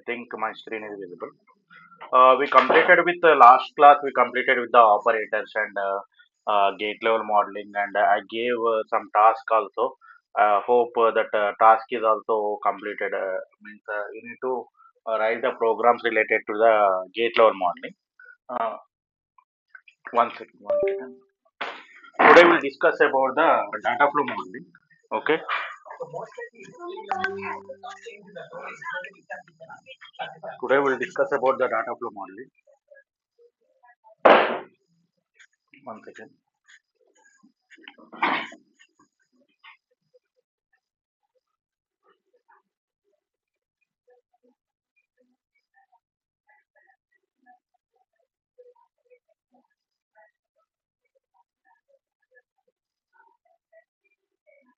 think my screen is visible. We completed with the last class. We completed with the operators and gate level modeling, and I gave some task also. Hope that task is also completed. Means you need to write the programs related to the gate level modeling. Uh, one second, one second. Today we'll discuss about the data flow modeling. Okay. Today we'll discuss about the data flow modeling. One second.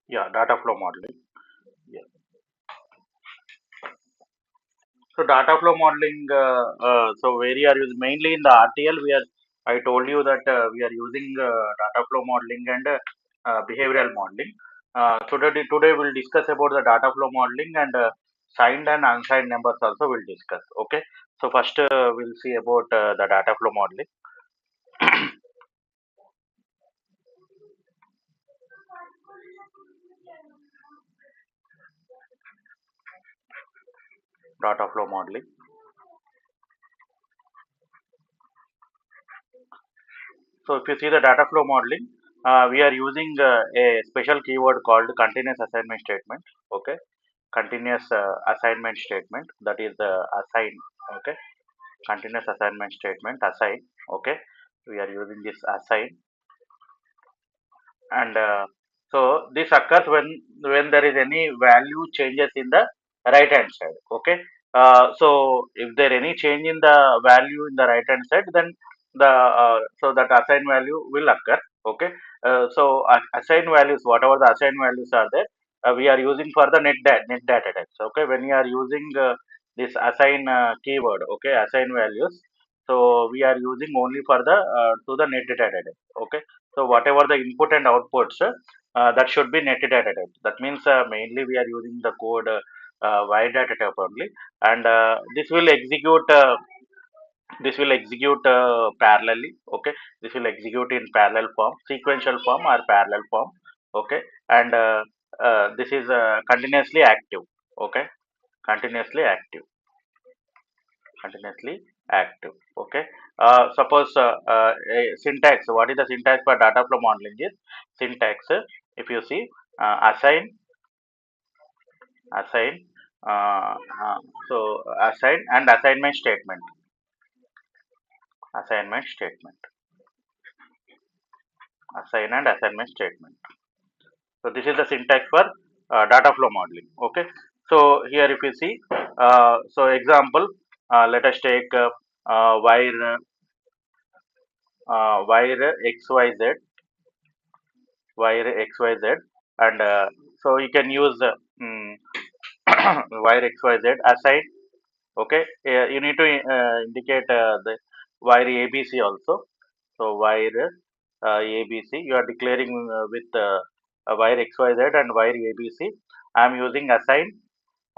Yeah, data flow modeling. Yeah. So data flow modeling. So where you are using mainly in the RTL, we are. I told you that we are using data flow modeling and behavioral modeling. Today we'll discuss about the data flow modeling and signed and unsigned numbers also we'll discuss. Okay. So first we'll see about the data flow modeling. Data flow modeling. So if you see the data flow modeling, we are using a special keyword called continuous assignment statement. Okay, continuous assignment statement, that is assign. Okay, continuous assignment statement assign. Okay, we are using this assign, and so this occurs when there is any value changes in the right hand side. Okay, so if there any change in the value in the right hand side, then the so that assigned value will occur. Okay, so assigned values, whatever the assigned values are there, we are using for the net data types. Okay, when you are using this assign keyword, okay, assign values, so we are using only for the to the net data type. Okay, so whatever the input and outputs, that should be net data type. That means mainly we are using the code wide data type only, and this will execute parallelly. Okay, this will execute in parallel form, sequential form or parallel form. Okay, and this is continuously active. Okay, continuously active, continuously active. Okay, suppose syntax, what is the syntax for data flow modeling is syntax. If you see assign uh, uh, so assign and assignment statement, assignment statement, assign and assignment statement. So this is the syntax for data flow modeling. Okay, so here if you see, so example, let us take wire xyz, wire xyz, and so you can use wire xyz aside. Okay, you need to indicate the wire abc also. So wire abc, you are declaring with wire xyz and wire abc. I am using assign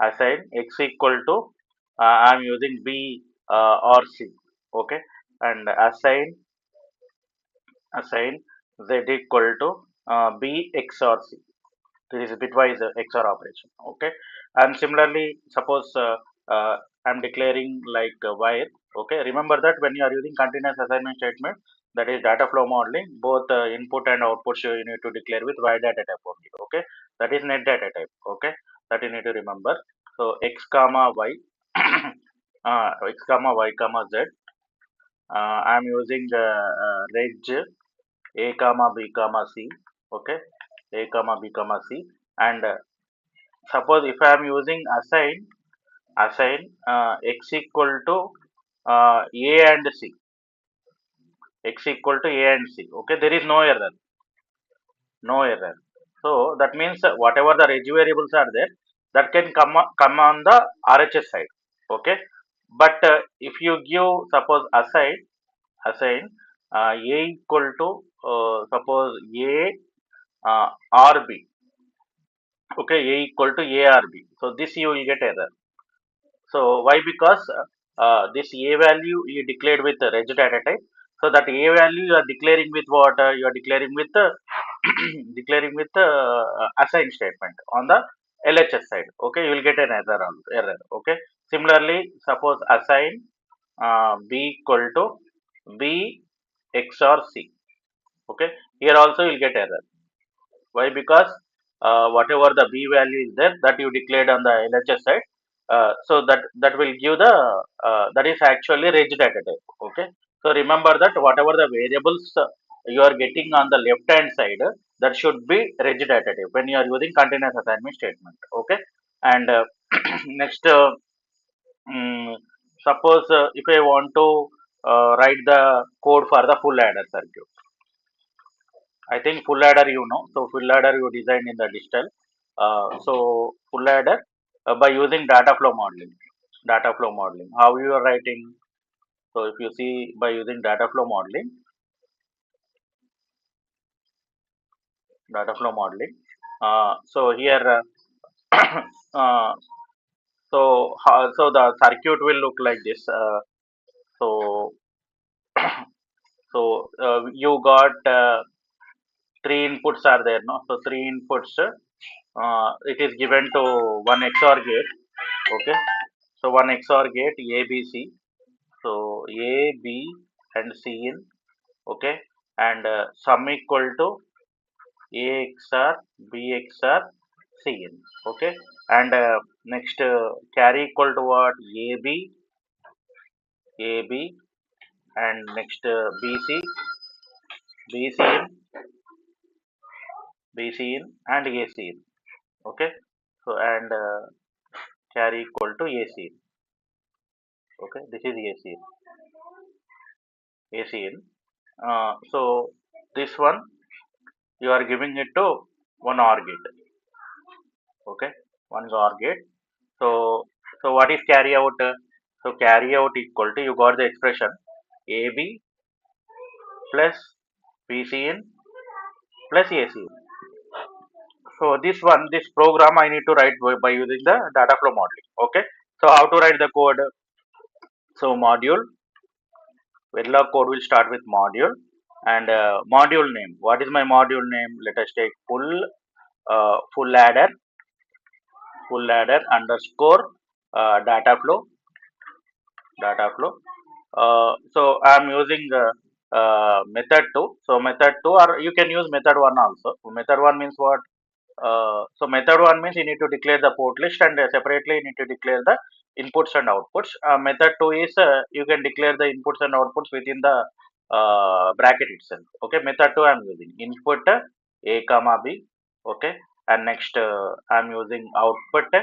x equal to I am using b or c. Okay, and assign z equal to b x or c. This is bitwise XOR operation. Okay, and similarly, suppose I'm declaring like wire. Okay, remember that when you are using continuous assignment statement, that is data flow modeling, both input and output you need to declare with wide data type only. Okay, that is net data type. Okay, that you need to remember. So x comma y, x comma y comma z. I'm using reg a comma b comma c. Okay, a comma b comma c, and suppose if I am using assign x equal to a and c, x equal to a and c. Okay, there is no error, no error. So that means whatever the reg variables are there, that can come on the RHS side. Okay, but if you give suppose assign a equal to suppose a rb. Okay, a equal to a rb. So this you will get error. So why? Because this a value you declared with the reg data type. So that a value you are declaring with what? You are declaring with declaring with assign statement on the LHS side. Okay, you will get an error. Error. Okay. Similarly, suppose assign b equal to b XOR c. Okay. Here also you will get error. Why? Because whatever the b value is there that you declared on the LHS side, so that will give the that is actually reg data type. Okay. So remember that whatever the variables you are getting on the left hand side, that should be reg data type when you are using continuous assignment statement. Okay. And next, suppose if I want to write the code for the full adder circuit. I think full adder you know. So full adder you designed in the digital. So full adder by using data flow modeling. Data flow modeling. How you are writing? So if you see by using data flow modeling, data flow modeling. So here, uh, so the circuit will look like this. So you got three inputs are there, no? So three inputs. It is given to one XOR gate. Okay. So one XOR gate A B C. So A B and C in. Okay. And sum equal to A XOR B XOR C in. Okay. And next carry equal to what? A B and next B C in B C in and A C in. Okay. So and carry equal to A C in. Okay. This is AC in. So this one you are giving it to one OR gate. Okay, one OR gate. So what is carry out? So carry out equal to, you got the expression AB plus BC in plus AC in. So this program I need to write by using the data flow modeling. Okay. So how to write the code? So module, Verilog code will start with module and module name. What is my module name? Let us take full ladder underscore data flow. So I'm using method 2. So method 2, or you can use method 1 also. Method 1 means what? So method 1 means you need to declare the port list, and separately you need to declare the inputs and outputs. Method 2 is you can declare the inputs and outputs within the bracket itself. Okay, method 2 I'm using input a comma b. Okay, and next I'm using output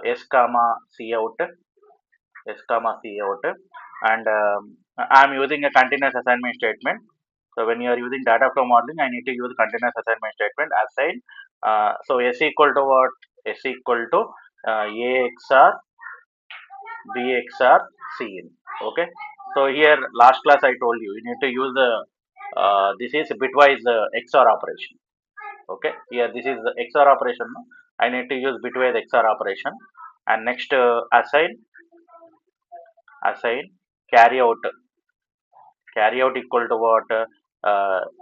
s comma c out, s comma c out, and I'm using a continuous assignment statement. So when you are using data flow modeling, I need to use continuous assignment statement assign. So s equal to what? S equal to a xr b xr c in. Okay. So here last class I told you need to use the this is bitwise XOR operation. Okay. Here this is the XOR operation. No? I need to use bitwise XOR operation, and next assign carry out equal to what?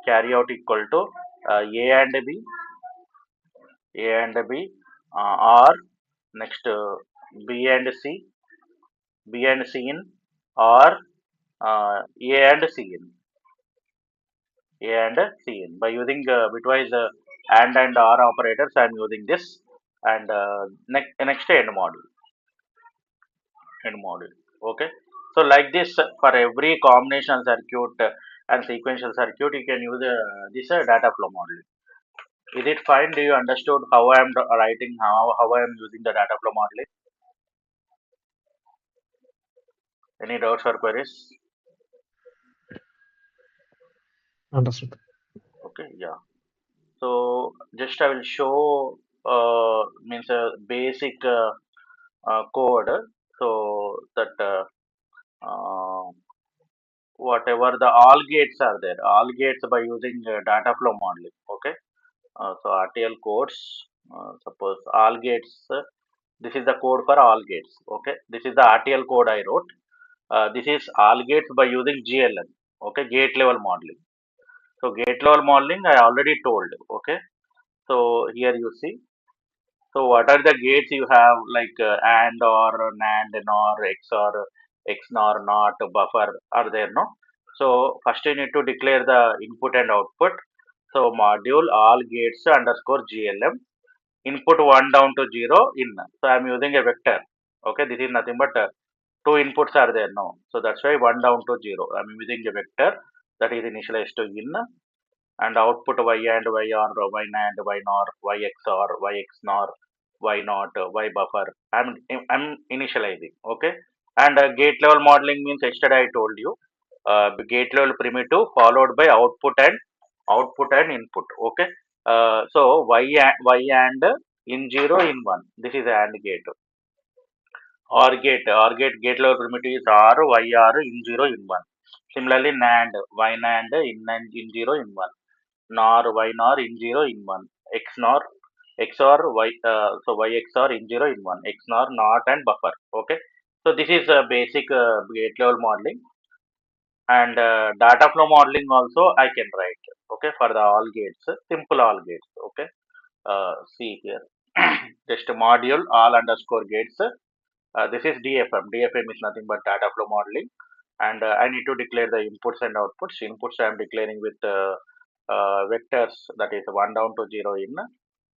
Carry out equal to a and b, or next b and c, in, or a and c in, by using bitwise and or operators. I am using this, and next end module. Okay. So like this, for every combinational circuit and sequential circuit, you can use this data flow model. Is it fine? Do you understood how I am writing, how I am using the data flow modeling? Any doubts or queries? Understood. Okay, yeah. So just I will show means a basic code. So that uh, whatever the all gates are there, all gates by using data flow modeling. Okay. So RTL codes, suppose all gates. This is the code for all gates. Okay, this is the RTL code I wrote. This is all gates by using GLM. Okay, gate level modeling. So gate level modeling I already told. Okay, so here you see. So what are the gates you have, like AND or NAND, NOR, XOR, XNOR, NOT, buffer are there, no? So first you need to declare the input and output. So module all gates underscore GLM, input 1 down to 0 in. So I'm using a vector. Okay, this is nothing but two inputs are there now. So that's why 1 down to 0. I'm using a vector that is initialized to in, and output y and y or y NAND, y NOR, y XOR, y XNOR, y not, y buffer. I'm initializing. Okay, and gate level modeling means yesterday I told you, gate level primitive followed by output and input. Okay, so y and in 0 in 1. This is AND gate. Or gate level primitive is R, Y R in 0 in 1. Similarly, NAND, Y NAND in 0 in 1. NOR, Y NOR in 0 in 1. XNOR, XOR, Y XOR in 0 in 1. XNOR, NOT and buffer. Okay. So this is basic gate level modeling, and data flow modeling also I can write. Okay, for the all gates, simple all gates. Okay. See here, just module all underscore gates. This is DFM. DFM is nothing but data flow modeling, and I need to declare the inputs and outputs. Inputs I am declaring with vectors, that is 1 down to 0 in,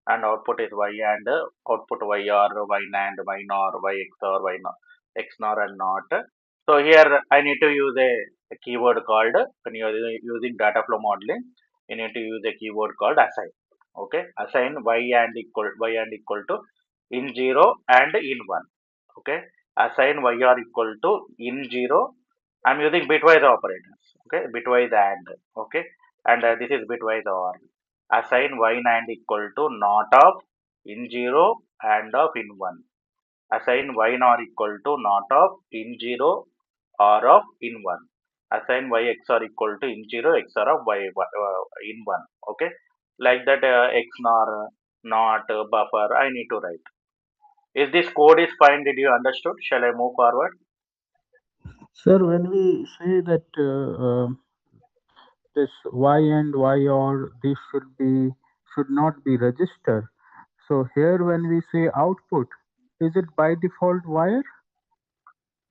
and output is y and output y or y NAND, y NOR, y XOR, y NOR, XNOR and NOT. So here I need to use a keyword called, when you are using data flow modeling, you need to use a keyword called assign. Okay, assign y and equal to in 0 and in 1. Okay, assign y are equal to in 0. I'm using bitwise operators. Okay, bitwise and. Okay, and this is bitwise or. Assign y and equal to not of in 0 and of in 1. Assign y not equal to not of in 0 or of in 1. Assign y XOR equal to in 0 XOR of y in 1. Okay, like that, x nor not buffer I need to write. Is this code is fine? Did you understood? Shall I move forward? Sir, when we say that this Y and Y or this should not be registered. So here when we say output, is it by default wire?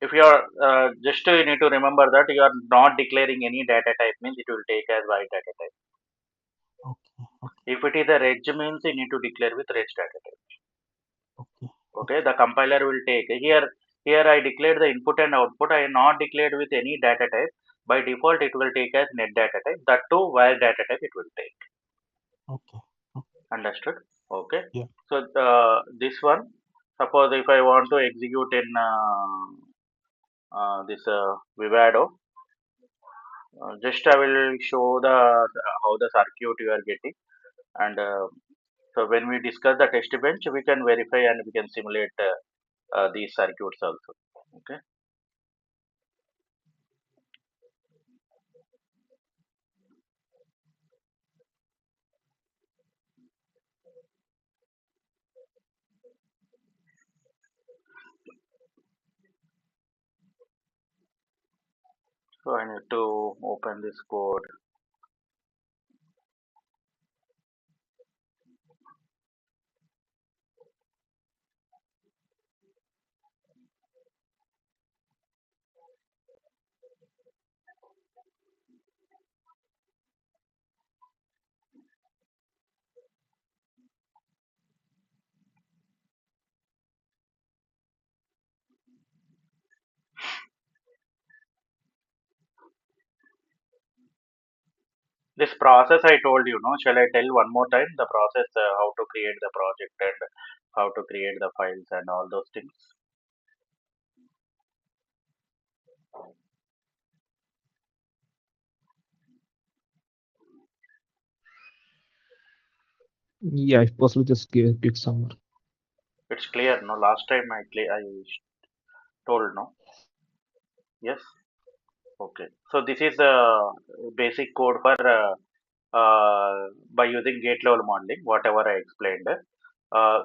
If you are just you need to remember that you are not declaring any data type, means it will take as y data type. Okay, okay, If it is a reg means you need to declare with reg data type. okay, Okay, the compiler will take here. Here I declared the input and output. I not declared with any data type. By default, it will take as net data type. That too, wire data type it will take. okay, okay. Understood? Okay. Yeah. So this one, suppose if I want to execute in this Vivado, just I will show the how the circuit you are getting, and so when we discuss the test bench, we can verify and we can simulate these circuits also. Okay. So I need to open this code. This process I told you, no? Shall I tell one more time the process, how to create the project and how to create the files and all those things? Yeah, if possible, just give a quick summary. It's clear, no? Last time I told, no? Yes. Okay. So this is the basic code for by using gate level modeling, whatever I explained.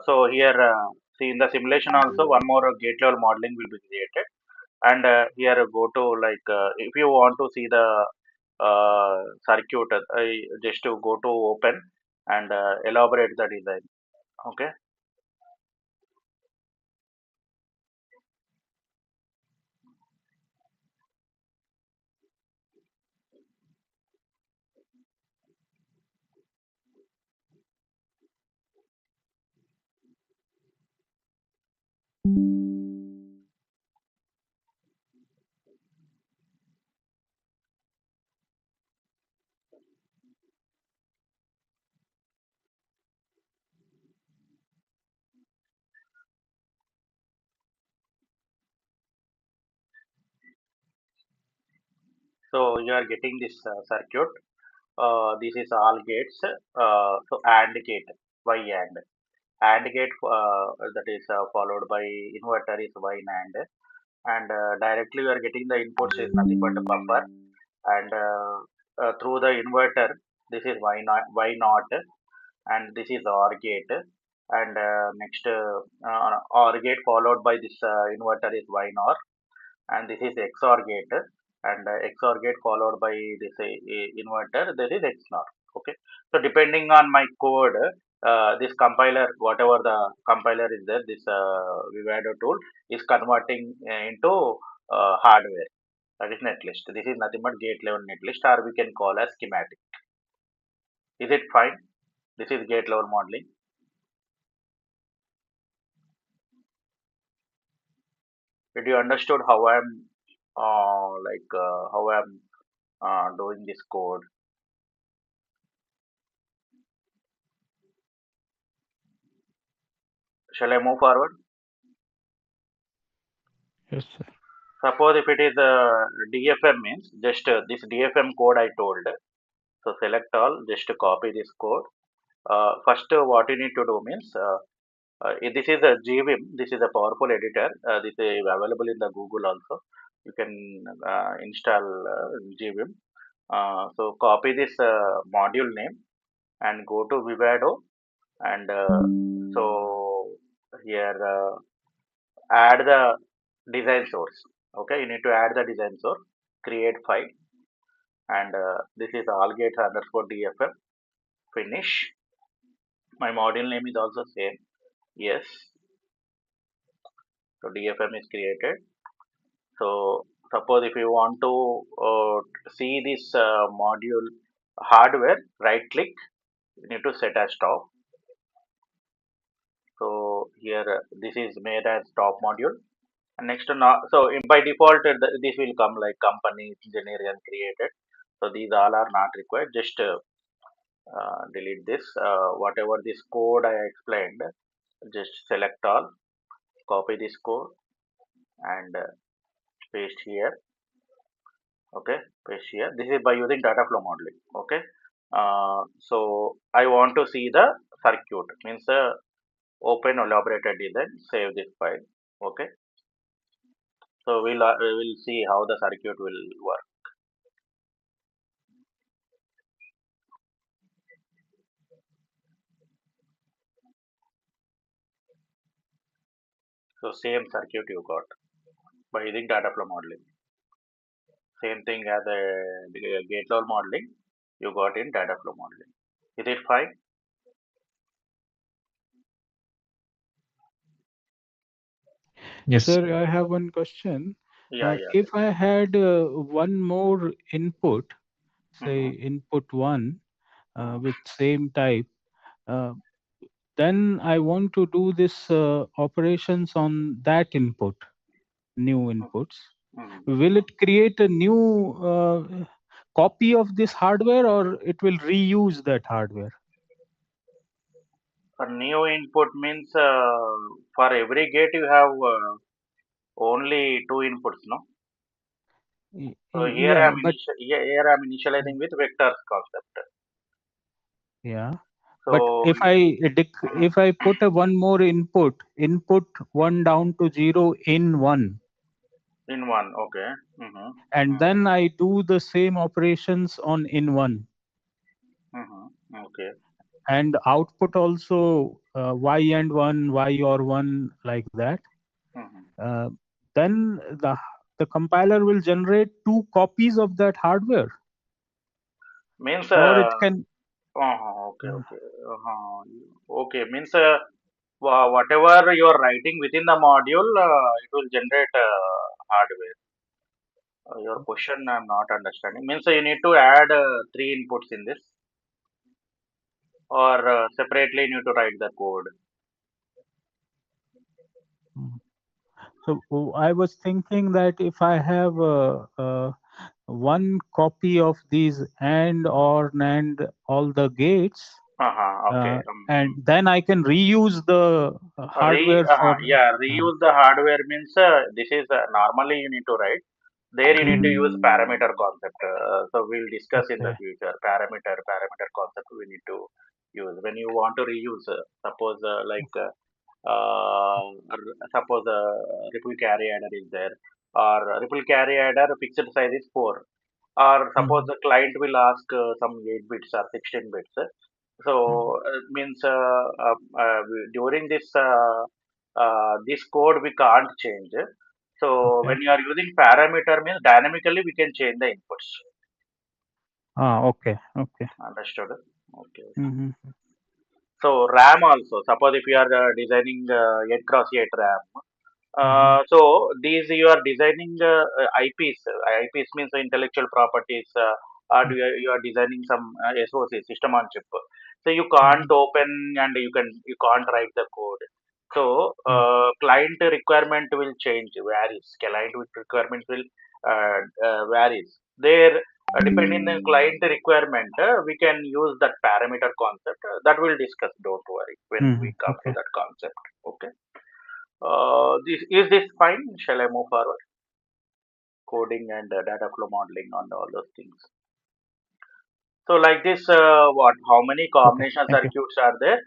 So here, see in the simulation also one more gate level modeling will be created, and here go to like if you want to see the circuit, just to go to open and elaborate the design. Okay, so you are getting this circuit. This is all gates. So AND gate, Y AND gate, that is followed by inverter is Y NAND, and directly we are getting the inputs is nothing but a buffer, and through the inverter this is Y naught, and this is OR gate, and next OR gate followed by this inverter is Y NOR, and this is XOR gate, and XOR gate followed by this inverter, there is XNOR. Okay, so depending on my code, this compiler, whatever the compiler is there, this Vivado tool is converting into hardware, that is netlist. This is nothing but gate level netlist, or we can call as schematic. Is it fine? This is gate level modeling. Did you understood how I'm how I'm doing this code? Shall I move forward? Yes, sir. Suppose if it is DFM means just this DFM code I told. So select all, just to copy this code. First, what you need to do means this is a GVim. This is a powerful editor. This is available in the Google also. You can install GVim. So copy this module name and go to Vivado, and so here add the design source. Okay, you need to add the design source, create file, and this is allgates underscore dfm, finish. My module name is also same. Yes, so dfm is created. So suppose if you want to see this module hardware, right click, you need to set as top. So here this is made as top module. And next to now, so by default, this will come like company, engineer and created. So these all are not required. Just delete this. Whatever this code I explained, just select all, copy this code, and paste here. Okay, paste here. This is by using data flow modeling. Okay. So I want to see the circuit, means open elaborated design. Save this file. Okay. So we will see how the circuit will work. So same circuit you got by using data flow modeling. Same thing as a gate level modeling you got in data flow modeling. Is it fine? Yes. Sir, I have one question. Yeah, yeah. If I had one more input, say Mm-hmm. input one, Mm-hmm. with same type, uh, then I want to do this operations on that input, new inputs. Mm-hmm. Will it create a new copy of this hardware, or it will reuse that hardware? A new input means for every gate you have only two inputs, no? So Yeah, but here I'm initializing with vectors concept. yeah, but So if I put a one more input one down to zero in one, in one, okay. Mm-hmm. and then I do the same operations on in one. Mm-hmm. Okay. and output also y and 1, y or 1, like that. Mhm. uh, then the compiler will generate two copies of that hardware, Means or it can okay, okay, okay. Means whatever you are writing within the module, it will generate hardware. Your question I'm not understanding. Means you need to add three inputs in this, or separately you need to write the code. Mm. So I was thinking that if I have one copy of these AND or NAND all the gates, Okay. and then I can reuse the hardware for. Yeah, Uh, reuse the hardware means this is normally you need to write. There you need to use parameter concept. So we'll discuss in the okay. future parameter concept we need to use when you want to reuse. Suppose suppose ripple carry adder is there, or ripple carry adder fixed size is 4, or suppose Mhm. the client will ask some 8 bits or 16 bits. So means during this code we can't change. So Okay. when you are using parameter means dynamically we can change the inputs. Okay. Okay. Understood? Okay. Hmm. So RAM also. Suppose if you are designing 8 cross 8 RAM. Hmm. So these you are designing IPs. IPs means intellectual properties. Or you are designing some SoC, system on chip. So you can't Hmm. open and you can't write the code. So client requirement will change, varies. Client requirement will varies. There, depending on client requirement, we can use that parameter concept. That we'll discuss. Don't worry when Hmm. we come to Okay. that concept. Okay. Is this fine? Shall I move forward? Coding and data flow modeling and all those things. So like this, what? How many Okay. combination Thank you. circuits are there?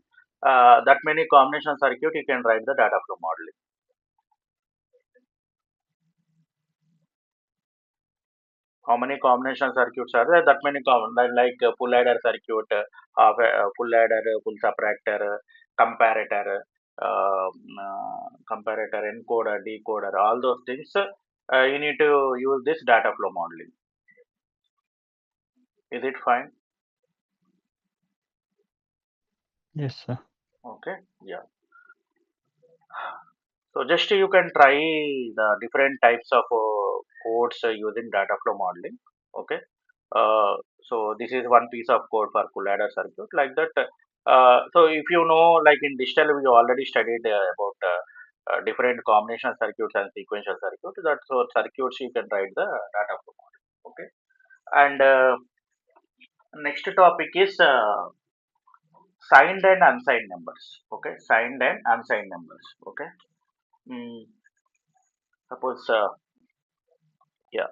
That many combination circuit you can write the data flow modeling. How many combination circuits are there? That many like full adder circuit, full adder, full subtractor, comparator, comparator, encoder, decoder, all those things. You need to use this data flow modeling. Is it fine? Yes, sir. Okay. Yeah. So just you can try the different types of codes using data flow modeling. Okay. Uh, so this is one piece of code for full adder circuit like that. So if you know, like in digital, we already studied about different combination circuits and sequential circuits. That so circuits you can write the data flow model. Okay. And next topic is signed and unsigned numbers. Okay, signed and unsigned numbers. Okay. Mm, suppose yeah,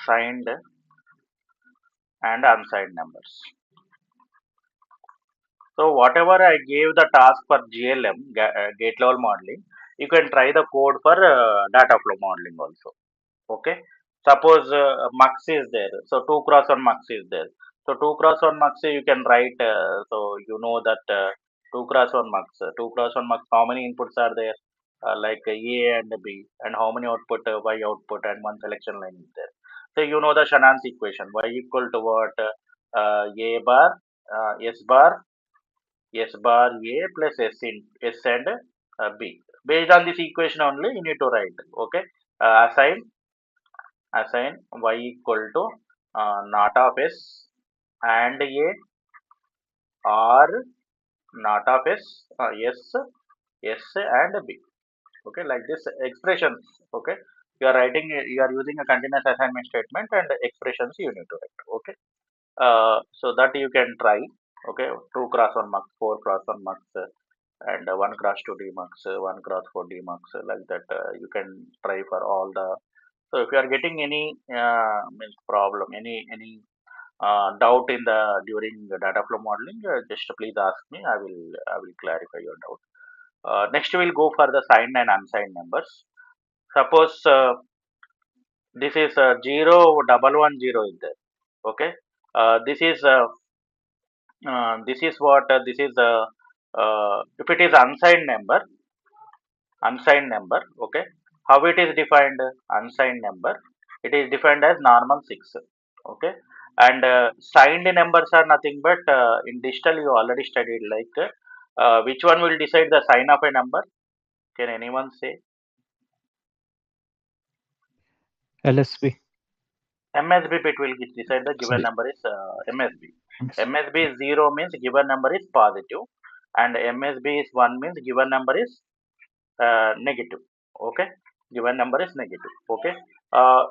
signed and unsigned numbers. So whatever I gave the task for GLM, gate level modeling, you can try the code for data flow modeling also. Okay. Suppose mux is there, so 2 cross 1 mux is there. So 2 cross 1 mux you can write. So you know that 2 cross 1 mux, 2 cross 1 mux. How many inputs are there? Like A and B, and how many output Y output and one selection line is there. So you know the Shannon's equation. Y equal to what? A bar, S bar, S bar A plus S and B. Based on this equation only, you need to write. Okay. Assign y equal to not of S and A, or not of S and B. Okay, like this expressions. Okay, you are writing, you are using a continuous assignment statement and expressions you need to write. Okay, so that you can try. Okay, 2 cross 1 marks, 4 cross 1 marks, and 1 cross 2 D marks, 1 cross 4 D marks, like that. You can try for all the. So if you are getting any means problem, any doubt in the during the data flow modeling, just please ask me. I will clarify your doubt. Next we'll go for the signed and unsigned numbers. Suppose This is 0 1 1 0 is there. Okay. This is what this is if it is unsigned number. Okay, how it is defined? Unsigned number, it is defined as normal 6. Okay, and signed numbers are nothing but in digital you already studied, like which one will decide the sign of a number? Can anyone say? LSB. MSB bit will decide the given number is MSB. MSB is 0 means given number is positive, and MSB is 1 means given number is negative. Okay, given number is negative. Okay,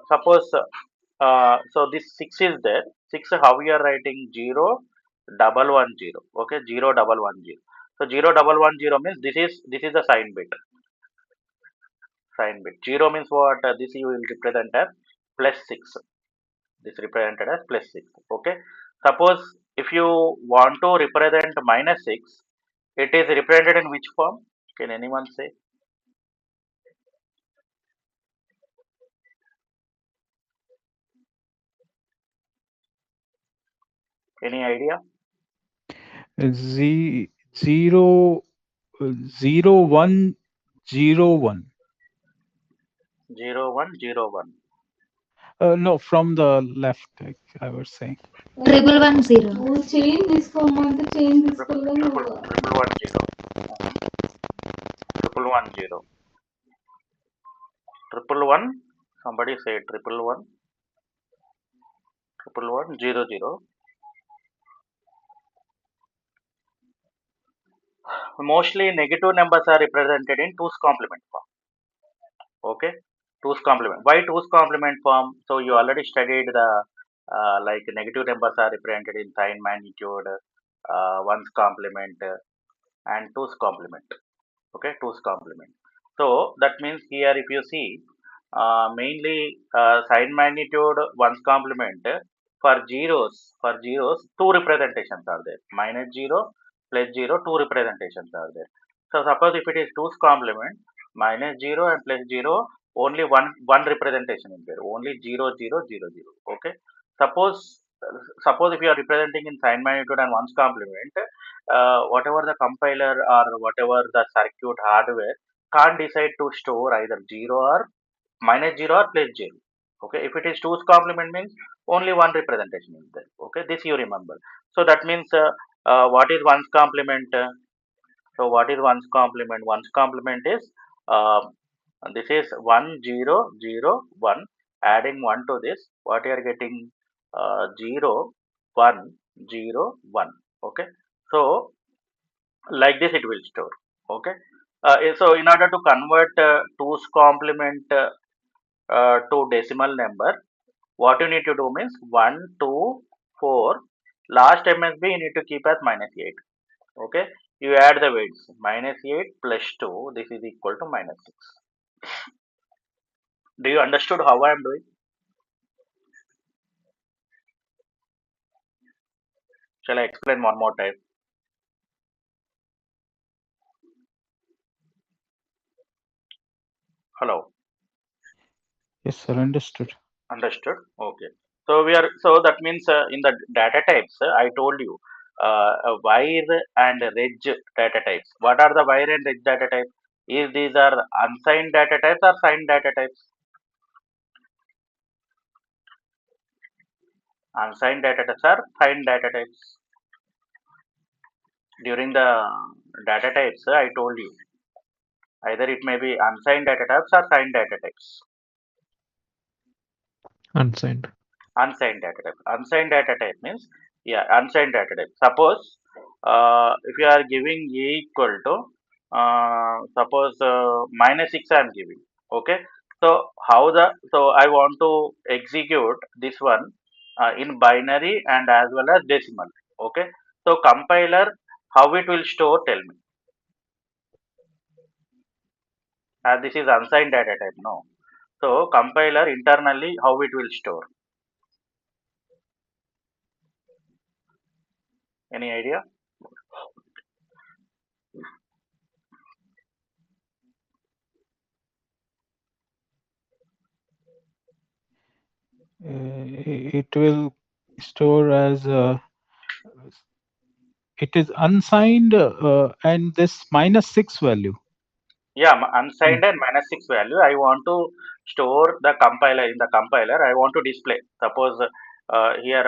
suppose so this 6 is there. 6, how we are writing? 0 1 1 0. Okay, 0 1 1 0. So 0 1 1 0 means this is the sign bit. Sign bit 0 means what? This you will represent as plus 6. This represented as plus 6. Okay, suppose if you want to represent minus 6, it is represented in which form? Can anyone say? Any idea? Zero 0101. 0 1 0 1. No, from the left, I was saying. 1110. Triple 1 0. Triple 1 0. Triple 1. Somebody say triple 1. Triple 1 0 0. Mostly negative numbers are represented in 2's complement form. Okay, 2's complement. Why 2's complement form? So you already studied the like negative numbers are represented in sign magnitude, 1's complement, and 2's complement. Okay, 2's complement. So that means here if you see mainly sign magnitude 1's complement, for zeros two representations are there: minus 0, plus 0, two representations are there. So suppose if it is 2's complement, minus 0 and plus 0, only one representation is there, only 0 0 0 0. Okay, suppose suppose if you are representing in sign magnitude and 1's complement, whatever the compiler or whatever the circuit hardware can't decide to store either 0 or minus 0 or plus 0. Okay, if it is 2's complement means only one representation is there. Okay, this you remember. So that means what is 1's complement? So what is 1's complement? 1's complement is uh, this is 1 0 0 1. Adding 1 to this, what you are getting? 0 1 0 1. Okay, so like this it will store. Okay, so in order to convert 2's complement to decimal number, what you need to do means 1 2 4, last MSB you need to keep as minus 8. Okay, you add the weights: minus 8 plus 2, this is equal to minus 6. Do you understood how I am doing? Shall I explain one more time? Hello. Yes, sir, understood. Understood. Okay. So that means in the data types, I told you wire and reg data types. What are the wire and reg data types? Is these are unsigned data types or signed data types? Unsigned data types are signed data types. During the data types, I told you either it may be unsigned data types or signed data types. Unsigned. Unsigned data type. Unsigned data type means, yeah, unsigned data type. Suppose if you are giving a equal to suppose minus 6 I am giving. Okay, so I want to execute this one in binary and as well as decimal. Okay, so compiler, how it will store? Tell me. This is unsigned data type, no? So compiler internally, how it will store? Any idea? it will store as it is unsigned and this -6 value. Yeah, Yeah. unsigned and -6 value. I want to store the compiler in the compiler. I want to display. Suppose here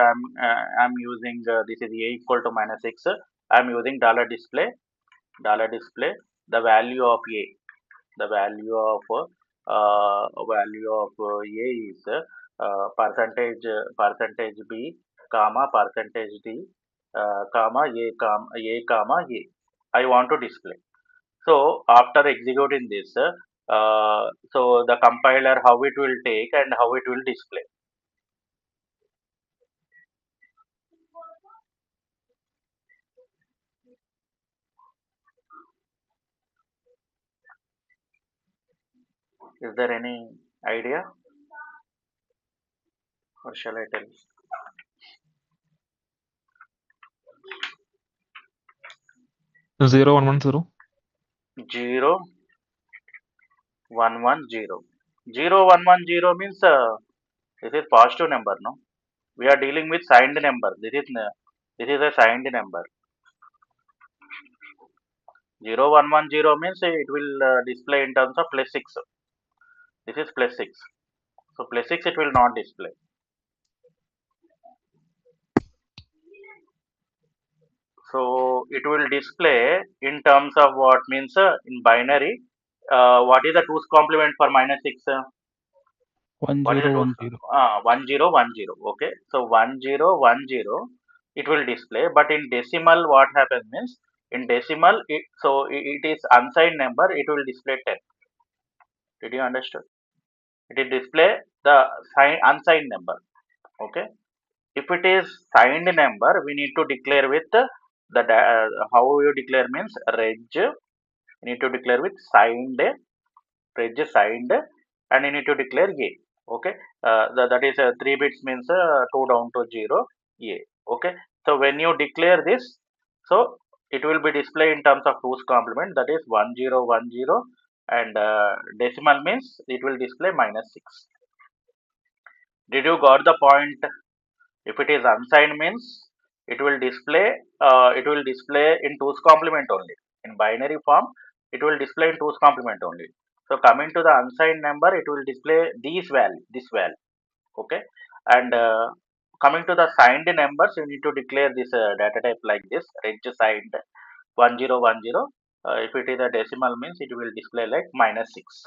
I'm using this is a equal to -6. I'm using $display the value of a. The value of a is percentage b comma percentage d comma a comma a. I want to display. So after executing this, so the compiler how it will take and how it will display. Is there any idea or shall I tell? 0110. 0110. 0110 means this is positive number, no? We are dealing with signed number. This is a signed number. 0110 means it will display in terms of +6. This is +6. So +6 it will not display. So it will display in terms of what means in binary. What is the 2's complement for -6? What is the 1010. 1010? Okay, so 1010 it will display, but in decimal what happens means in decimal it is unsigned number. It will display 10. Did you understand? It will display the unsigned number. Okay. If it is signed number, we need to declare with how you declare means reg. You need to declare with signed, reg signed, and you need to declare a. Okay, that is 3 bits means 2 down to 0 a. Okay, so when you declare this, so it will be displayed in terms of 2's complement, that is 1010, and decimal means it will display -6. Did you got the point? If it is unsigned means it will display in 2's complement only. In binary form, it will display in 2's complement only. So coming to the unsigned number, it will display this value. Okay, and coming to the signed numbers, you need to declare this data type like this: reg signed 1010. If it is a decimal means it will display like -6.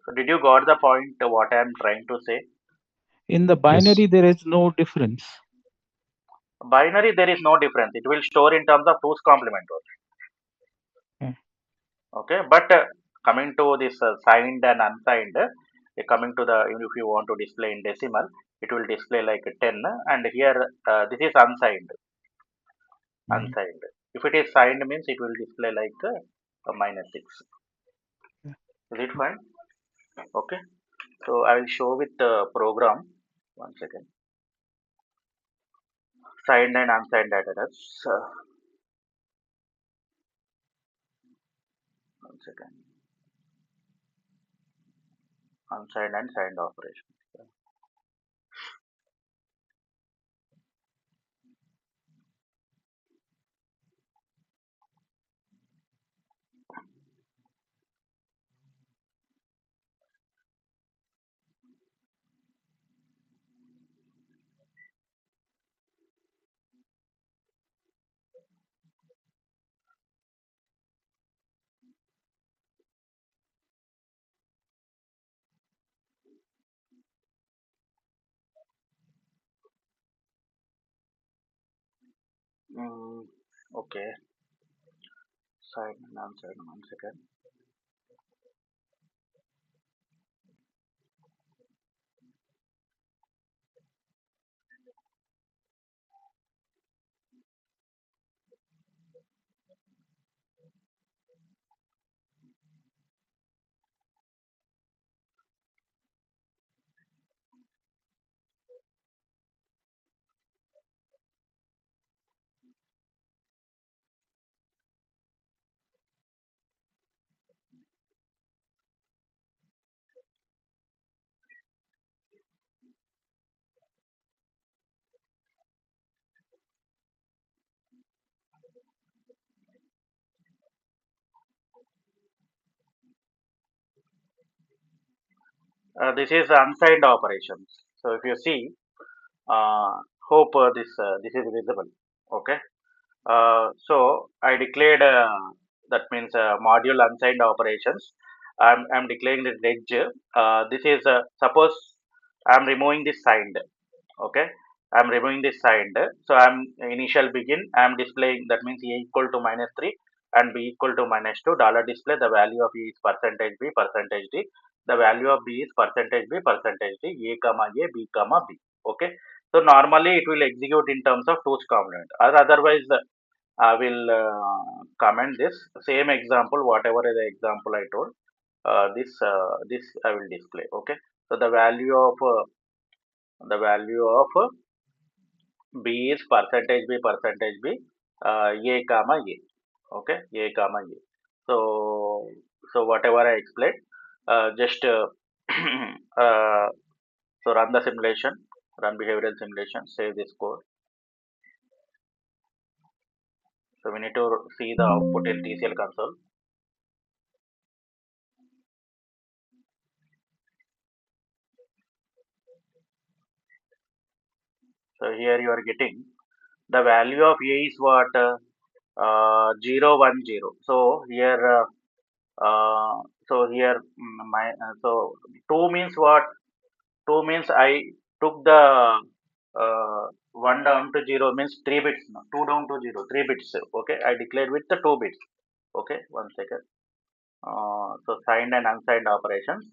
So did you got the point? What I am trying to say? In the Yes. binary, there is no difference. Binary, there is no difference. It will store in terms of 2's complement only. Yeah. Okay, but coming to this signed and unsigned, coming to the if you want to display in decimal, it will display like 10, and here this is unsigned. Mhm. Unsigned. If it is signed means it will display like a -6. Yeah. Is it fine? Okay. So I will show with the program. One second. Signed and unsigned data types. One second. Unsigned and signed operation. Mm, okay. Signed and unsigned. One second. This is unsigned operations. So if you see, uh, hope this is visible. Okay. So I declared that means module unsigned operations. I'm declaring this edge. This is suppose I'm removing this signed. Okay, I'm removing this signed. So I'm initial begin. I'm displaying that means a equal to -3 and b equal to -2. Dollar display the value of e is percentage b percentage d. The value of b is percentage b percentage d. A comma a b comma b. Okay. So normally it will execute in terms of two's complement, or otherwise I will comment this same example, whatever the example I told. This I will display. Okay, so the value of b is percentage b, a comma a. Okay, a comma a. So whatever I explained, just uh, so run the simulation, run behavioral simulation, save this code. So we need to see the output in TCL console. So here you are getting the value of a is what 0 1 0. So 2 means what? 2 means I took the 1 down to 0 means 3 bits. No? 2 down to 0, 3 bits. Okay, I declared with the 2 bits. Okay, one second. So signed and unsigned operations.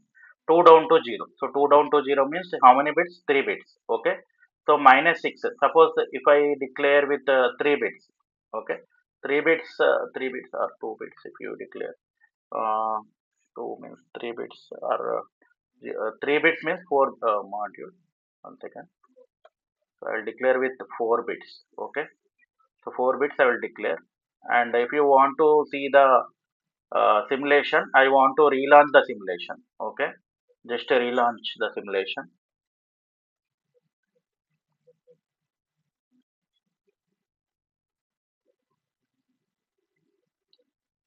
2 down to 0. So 2 down to 0 means how many bits? 3 bits. Okay. So -6. Suppose if I declare with 3 bits. Okay. 3 bits or 2 bits if you declare. Uh, 2 means 3 bits or 3 bits means 4 module. One second. So I'll declare with 4 bits. Okay. So 4 bits I will declare. And if you want to see the simulation, I want to relaunch the simulation. Okay, just relaunch the simulation.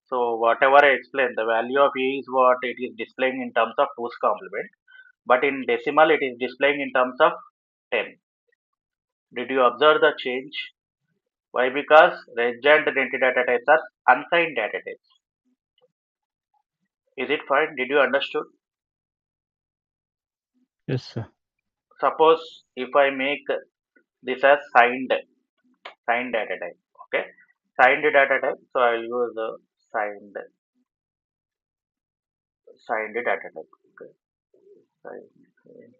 So whatever I explained, the value of a is what it is displaying in terms of 2's complement, but in decimal it is displaying in terms of 10. Did you observe the change? Why? Because reg and identity data types are unsigned data types. Is it fine? Did you understood? Yes, sir. Suppose if I make this as signed data type. Okay, signed data type. So I will use the signed data type. Okay, signed.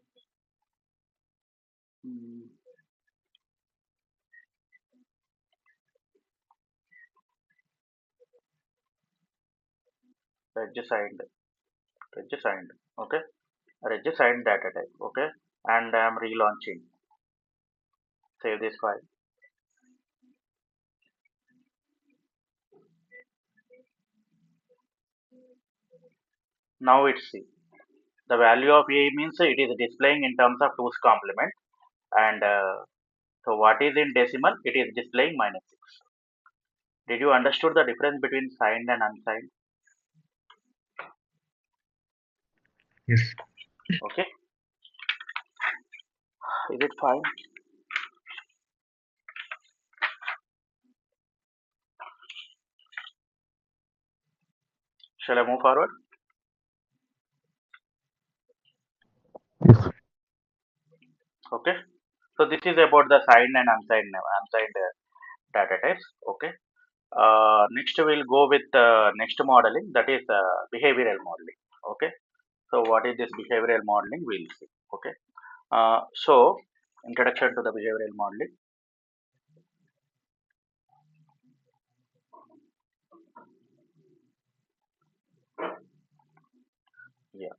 Hmm, signed, signed. Okay, signed data type. Okay, and I am relaunching. Save this file. Now it's see. The value of a means it is displaying in terms of 2's complement, and so what is in decimal? It is displaying -6. Did you understood the difference between signed and unsigned? Yes. Okay, is it fine? Shall I move forward? Yes. Okay. So this is about the signed and unsigned data types. Okay. Next we'll go with next modeling, that is behavioral modeling. Okay. So what is this behavioral modeling? We'll see. Okay. So introduction to the behavioral modeling. Yeah.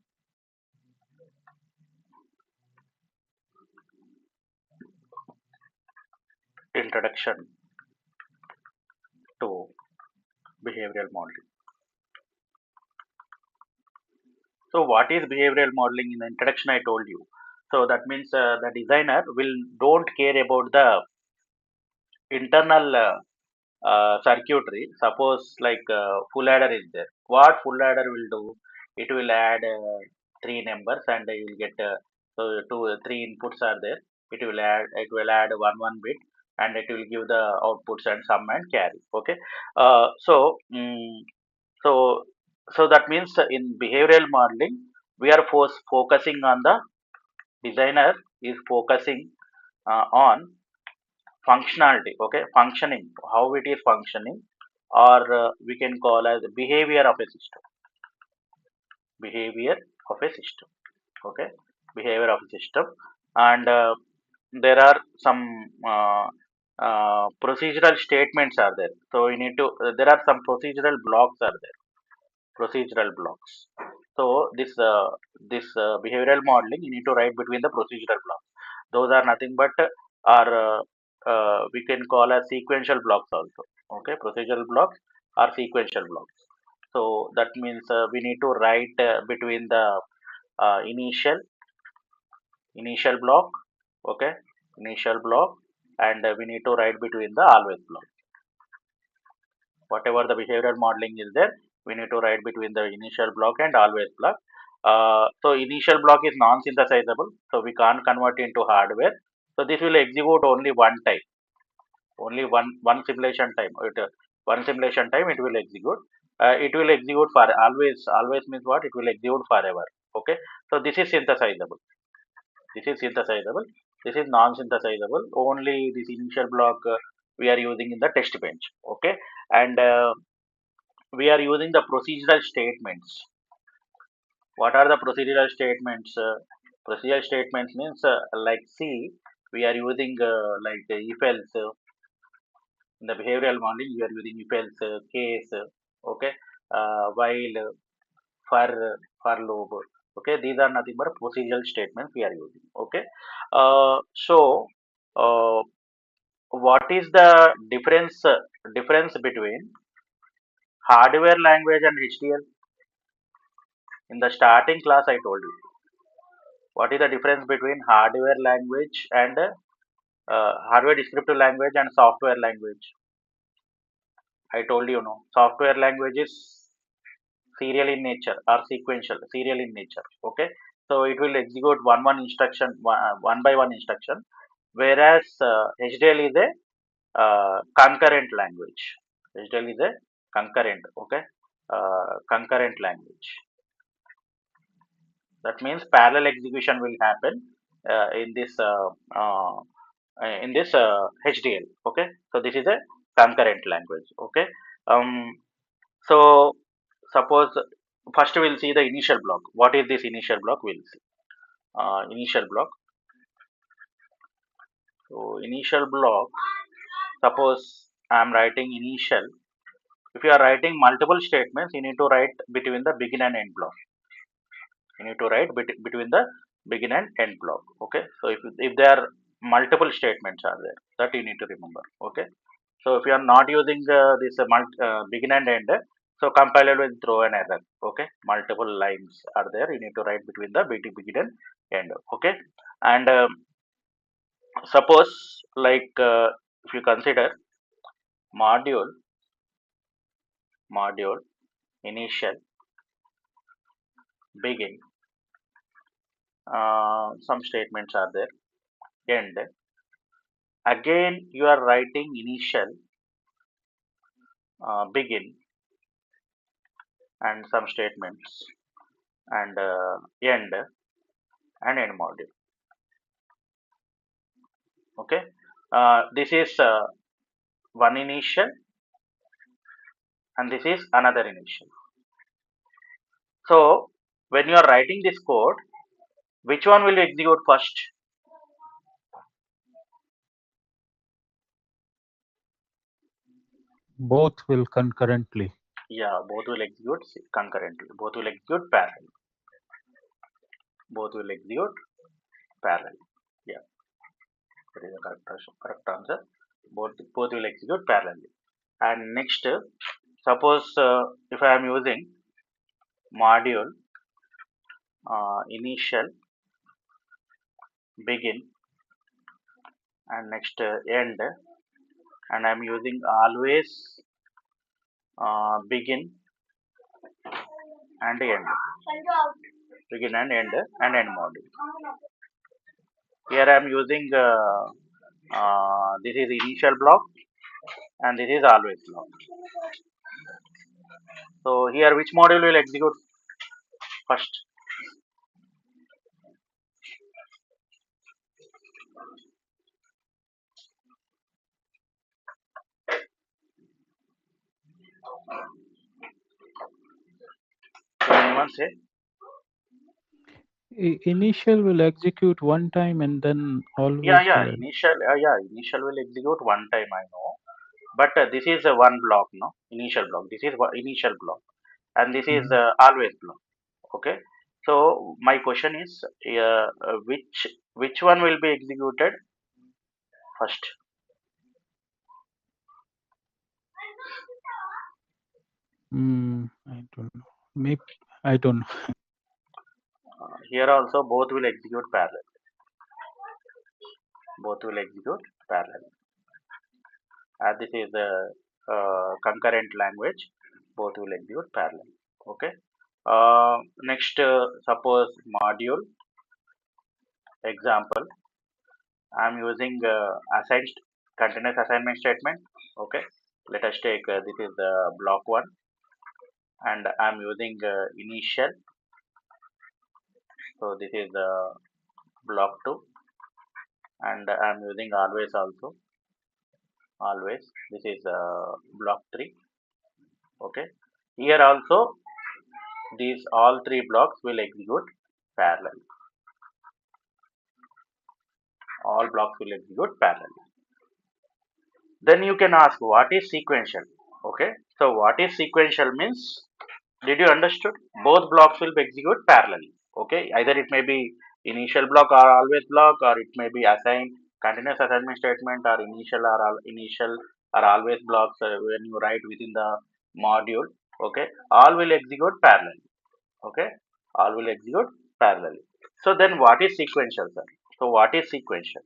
Introduction to behavioral modeling. So what is behavioral modeling? In the introduction I told you. So that means the designer will don't care about the internal circuitry. Suppose like full adder is there. What full adder will do? It will add three numbers, and you will get three inputs are there. It will add one bit, and it will give the outputs and sum and carry. Okay. Uh, so mm, so so that means in behavioral modeling we are focusing on the designer is focusing on functionality. Okay, functioning, how it is functioning, or we can call as behavior of a system. Behavior of a system. Okay, behavior of a system. And there are some procedural statements are there, so we need to there are some procedural blocks are there. Procedural blocks. So this behavioral modeling you need to write between the procedural blocks. Those are nothing but are we can call as sequential blocks also. Okay, procedural blocks are sequential blocks. So that means we need to write between the initial block. Okay, initial block, and we need to write between the always block. Whatever the behavioral modeling is there, we need to write between the initial block and always block. So initial block is non-synthesizable, so we can't convert into hardware. So this will execute only one time, only one simulation time. One simulation time it will execute. It will execute for always. Always means what? It will execute forever. Okay. So this is synthesizable. This is synthesizable. This is non-synthesizable. Only this initial block we are using in the test bench. Okay, and we are using the procedural statements. What are the procedural statements? Procedural statements means like C, we are using like if else. In the behavioral modeling, we are using if else, case, okay, while, for loop. Okay, these are nothing but procedural statements we are using. Okay, so uh, what is the difference between hardware language and HDL? In the starting class, I told you what is the difference between hardware language and hardware descriptive language and software language. I told you, no, software language is serial in nature or sequential, serial in nature. Okay, so it will execute one instruction, one by one instruction, whereas HDL is a concurrent language. HDL is a concurrent. Okay, concurrent language. That means parallel execution will happen uh, in this uh, uh, HDL. Okay, so this is a concurrent language. Okay, so suppose first we'll see the initial block. What is this initial block? We'll see initial block. So initial block. Suppose I am writing initial. If you are writing multiple statements, you need to write between the begin and end block. You need to write between the begin and end block. Okay, so if there are multiple statements are there, that you need to remember. Okay, so if you are not using this begin and end, so compiler will throw an error. Okay, multiple lines are there, you need to write between the begin and end. Okay, and suppose like if you consider module initial, begin, some statements are there, end. Again, you are writing initial, begin, and some statements, and end and end module. Okay, this is one initial, and this is another initial. So when you are writing this code, which one will execute first? Both will concurrently. Yeah, both will execute concurrently. Both will execute parallel. Both will execute parallel. Yeah, that is the correct answer. Both will execute parallelly. And next, suppose if I am using module initial, begin, and next end, and I am using always begin and end. begin and end module. Here I am using this is initial block and this is always block. So here which module will execute first? Can anyone say? Initial will execute one time and then always Yeah. will. Initial will execute one time. I know, but this is one block, no? Initial block. This is initial block, and this is always block. Okay. So my question is, which one will be executed first? I don't know. Maybe I don't know. Here also both will execute parallel. Both will execute parallel. As this is the concurrent language, both will execute parallel. Okay. Next, suppose module example. I'm using assigned continuous assignment statement. Okay. Let us take this is the block one, and I'm using initial. So this is the block two, and I'm using always also. Always. This is block three. Okay. Here also these all three blocks will execute parallel. All blocks will execute parallel. Then you can ask what is sequential. Okay. So what is sequential means, did you understood? Both blocks will be execute parallelly. Okay. Either it may be initial block or always block, or it may be assigned continuous assignment statement, or initial or always blocks when you write within the module. Okay. All will execute parallelly. Okay. All will execute parallelly. So then what is sequential, sir? So what is sequential?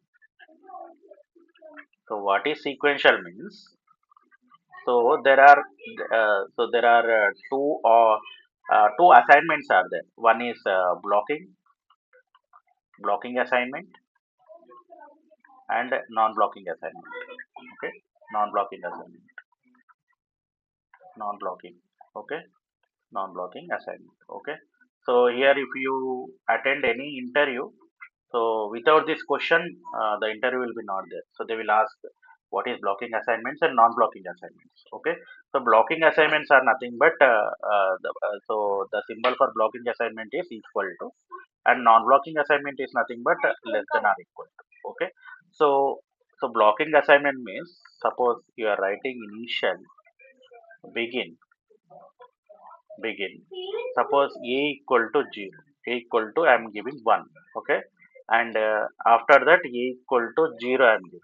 So what is sequential means, so there are two assignments are there. One is blocking assignment, and non-blocking assignment. Okay, non-blocking assignment, non-blocking. Okay, non-blocking assignment. Okay, so here if you attend any interview, so without this question, the interview will be not there. So they will ask what is blocking assignments and non-blocking assignments. Okay, so blocking assignments are nothing but so the symbol for blocking assignment is equal to, and non-blocking assignment is nothing but less than or equal to. Okay, so blocking assignment means, suppose you are writing initial begin begin. Suppose a equal to 0, a equal to I am giving 1. Okay, and after that a equal to 0 I am giving.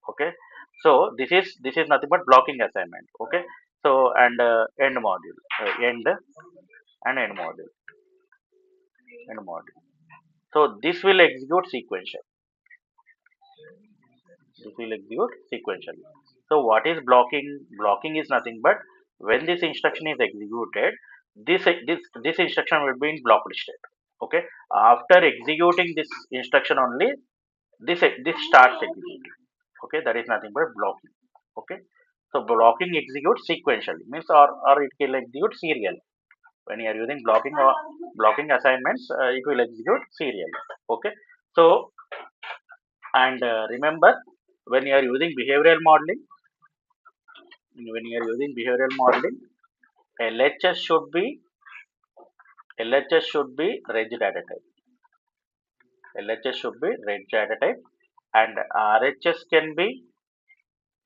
Okay, so this is nothing but blocking assignment. Okay, so and end module, end module, end module. So this will execute sequential. This will execute sequentially. So what is blocking? Blocking is nothing but when this instruction is executed, this instruction will be in blocked state. Okay. After executing this instruction only, this starts executing. Okay, that is nothing but blocking. Okay. So blocking executes sequentially means, or it will execute serial. When you are using blocking or blocking assignments, it will execute serially. Okay. So and remember, when you are using behavioral modeling, LHS should be reg data type. LHS should be reg data type, and RHS can be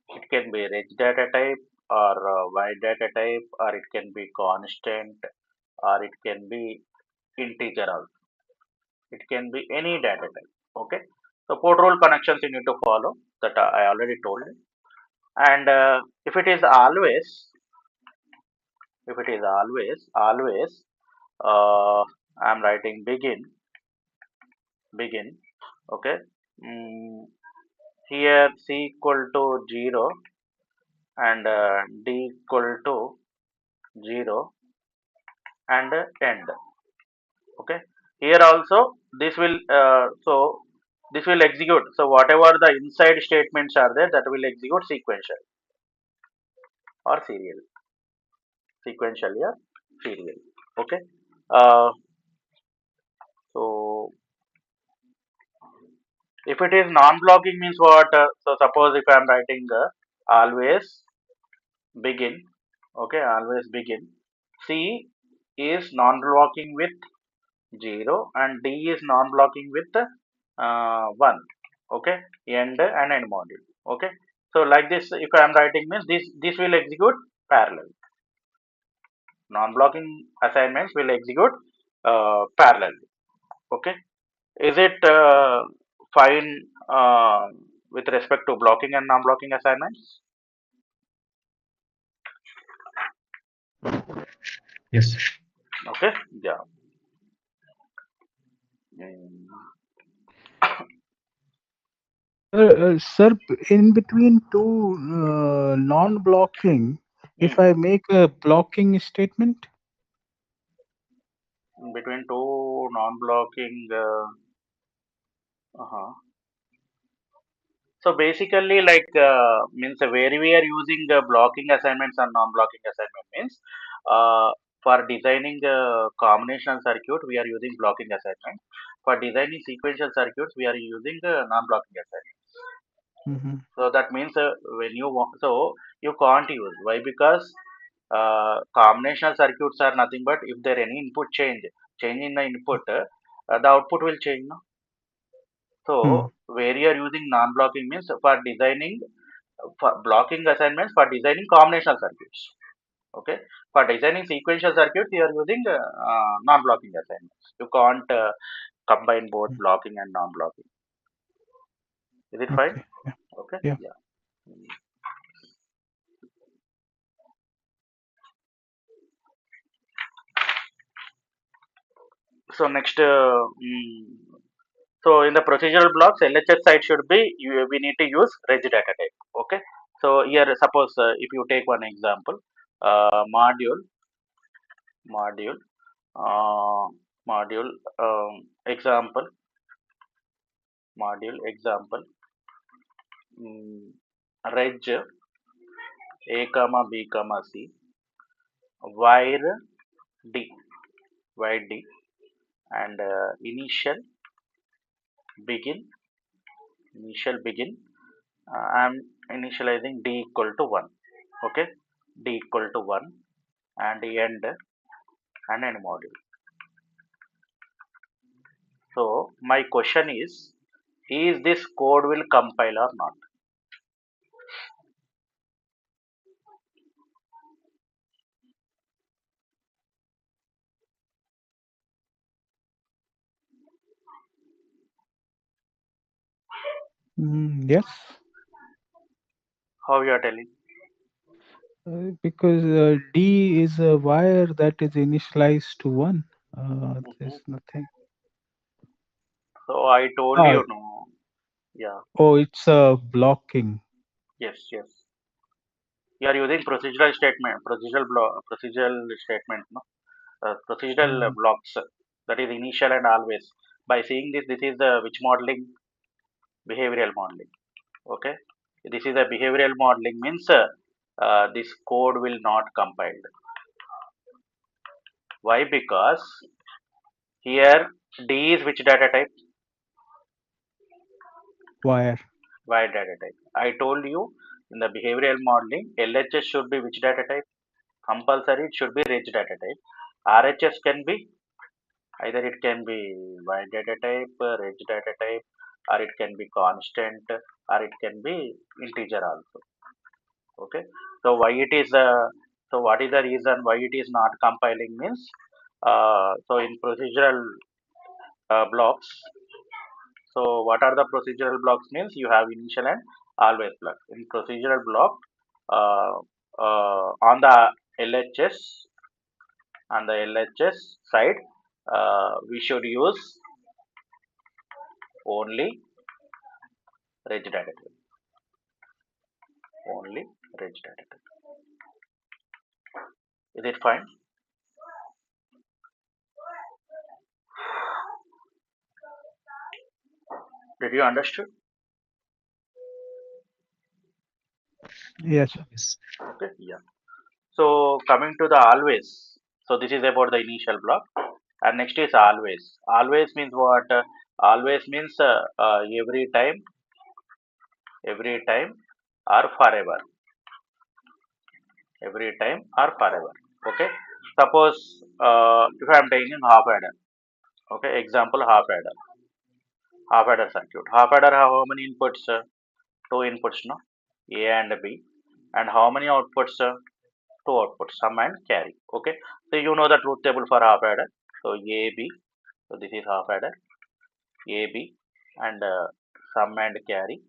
reg data type, or wide data type, or it can be constant, or it can be integer also. It can be any data type. Okay. So port rule connections you need to follow, that I already told you. And if it is always, always, I'm writing begin. Okay. Mm, Here c equal to 0 and d equal to 0 and end. Okay. Here also this will this will execute. So whatever the inside statements are there, that will execute sequential or serial, sequentially or serial. Okay. Uh, so if it is non-blocking means what? So suppose if I am writing always begin, okay, always begin. C is non-blocking with 0 and D is non-blocking with 1. Okay, and end module. Okay, so like this, if I am writing means this will execute parallel. Non-blocking assignments will execute parallel. Okay, is it fine with respect to blocking and non-blocking assignments? Yes. Okay, yeah. Mm, Sir, in between two non-blocking, if mm. I make a blocking statement, Between two non-blocking. Uh-huh. So basically, like means where we are using blocking assignments and non-blocking assignment means for designing combinational circuit we are using blocking assignment. For designing sequential circuits we are using non-blocking assignment. hmm So that means when you want, so you can't use. Why? Because combinational circuits are nothing but if there any input change in the input, the output will change. No? hmm So where you are using non-blocking means for designing for blocking assignments for designing combinational circuits. Okay, for designing sequential circuits, you are using non-blocking assignments. You can't combine both blocking and non-blocking. Is it fine? okay, yeah, Okay, yeah. yeah. So next, so in the procedural blocks, LHS side should be we need to use reg data type. Okay, so here suppose if you take one example, module, module, uh, module, example, module example, reg a comma b comma c wire d wire d and begin initial begin. I'm initializing d equal to 1. Okay, d equal to 1 and end module. So my question is this code will compile or not? Yes, How you are telling? because D is a wire that is initialized to 1. Mhm. There's nothing. So I told Ah, you no. Yeah. oh, it's a blocking. Yes. Yes. You are using procedural statement, procedural statement, no? Procedural Mm, blocks. That is initial and always. By seeing this, this is the which modeling? Behavioral modeling. Okay. This is a behavioral modeling means this code will not compiled. Why? Because here D is which data type? wire. Wide data type. I told you in the behavioral modeling, LHS should be which data type? Compulsory, it should be rich data type. RHS can be either it can be wide data type, rich data type, or it can be constant, or it can be integer also. Okay. So why it is so what is the reason why it is not compiling means so in procedural blocks. So what are the procedural blocks means you have initial and always block. In procedural block uh, on the LHS side we should use only reg data type. Only reg data type. Is it fine? Did you understood? Yes. Yes. Okay, yeah. So coming to the always. So this is about the initial block, and next is always. Always means what? Always means every time, or forever. Every time or forever. Okay. Suppose if I am taking half adder. Okay. Example half adder. Half adder circuit. Half adder have how many inputs? Two inputs, no? A and B. And how many outputs? Two outputs, sum and carry. Okay. So you know the truth table for half adder. So A B. So this is half adder. A B and sum and carry.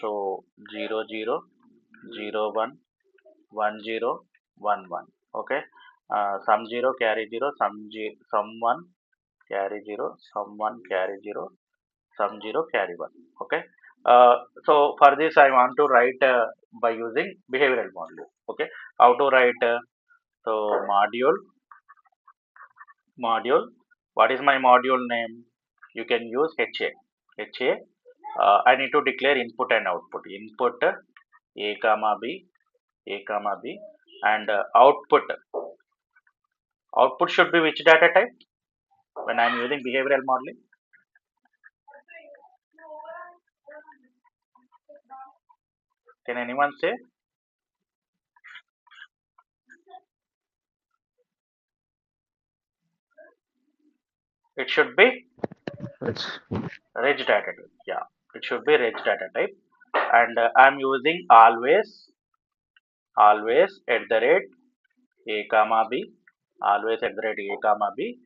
So 0 0 0 1 1 0 1 1. Okay. Sum 0 carry 0 sum 1 carry 0 sum 1 carry 0 sum 0 carry 1. Okay. So for this I want to write by using behavioral module. Okay. How to write? So module. What is my module name? You can use HA. HA. I need to declare input and output. Input A comma B, A comma B, and output should be which data type when I am using behavioral modeling? Can anyone say? It should be Yes. reg data type. Yeah, it should be reg data type, and I am using always at the rate A comma B, always at the rate A comma B.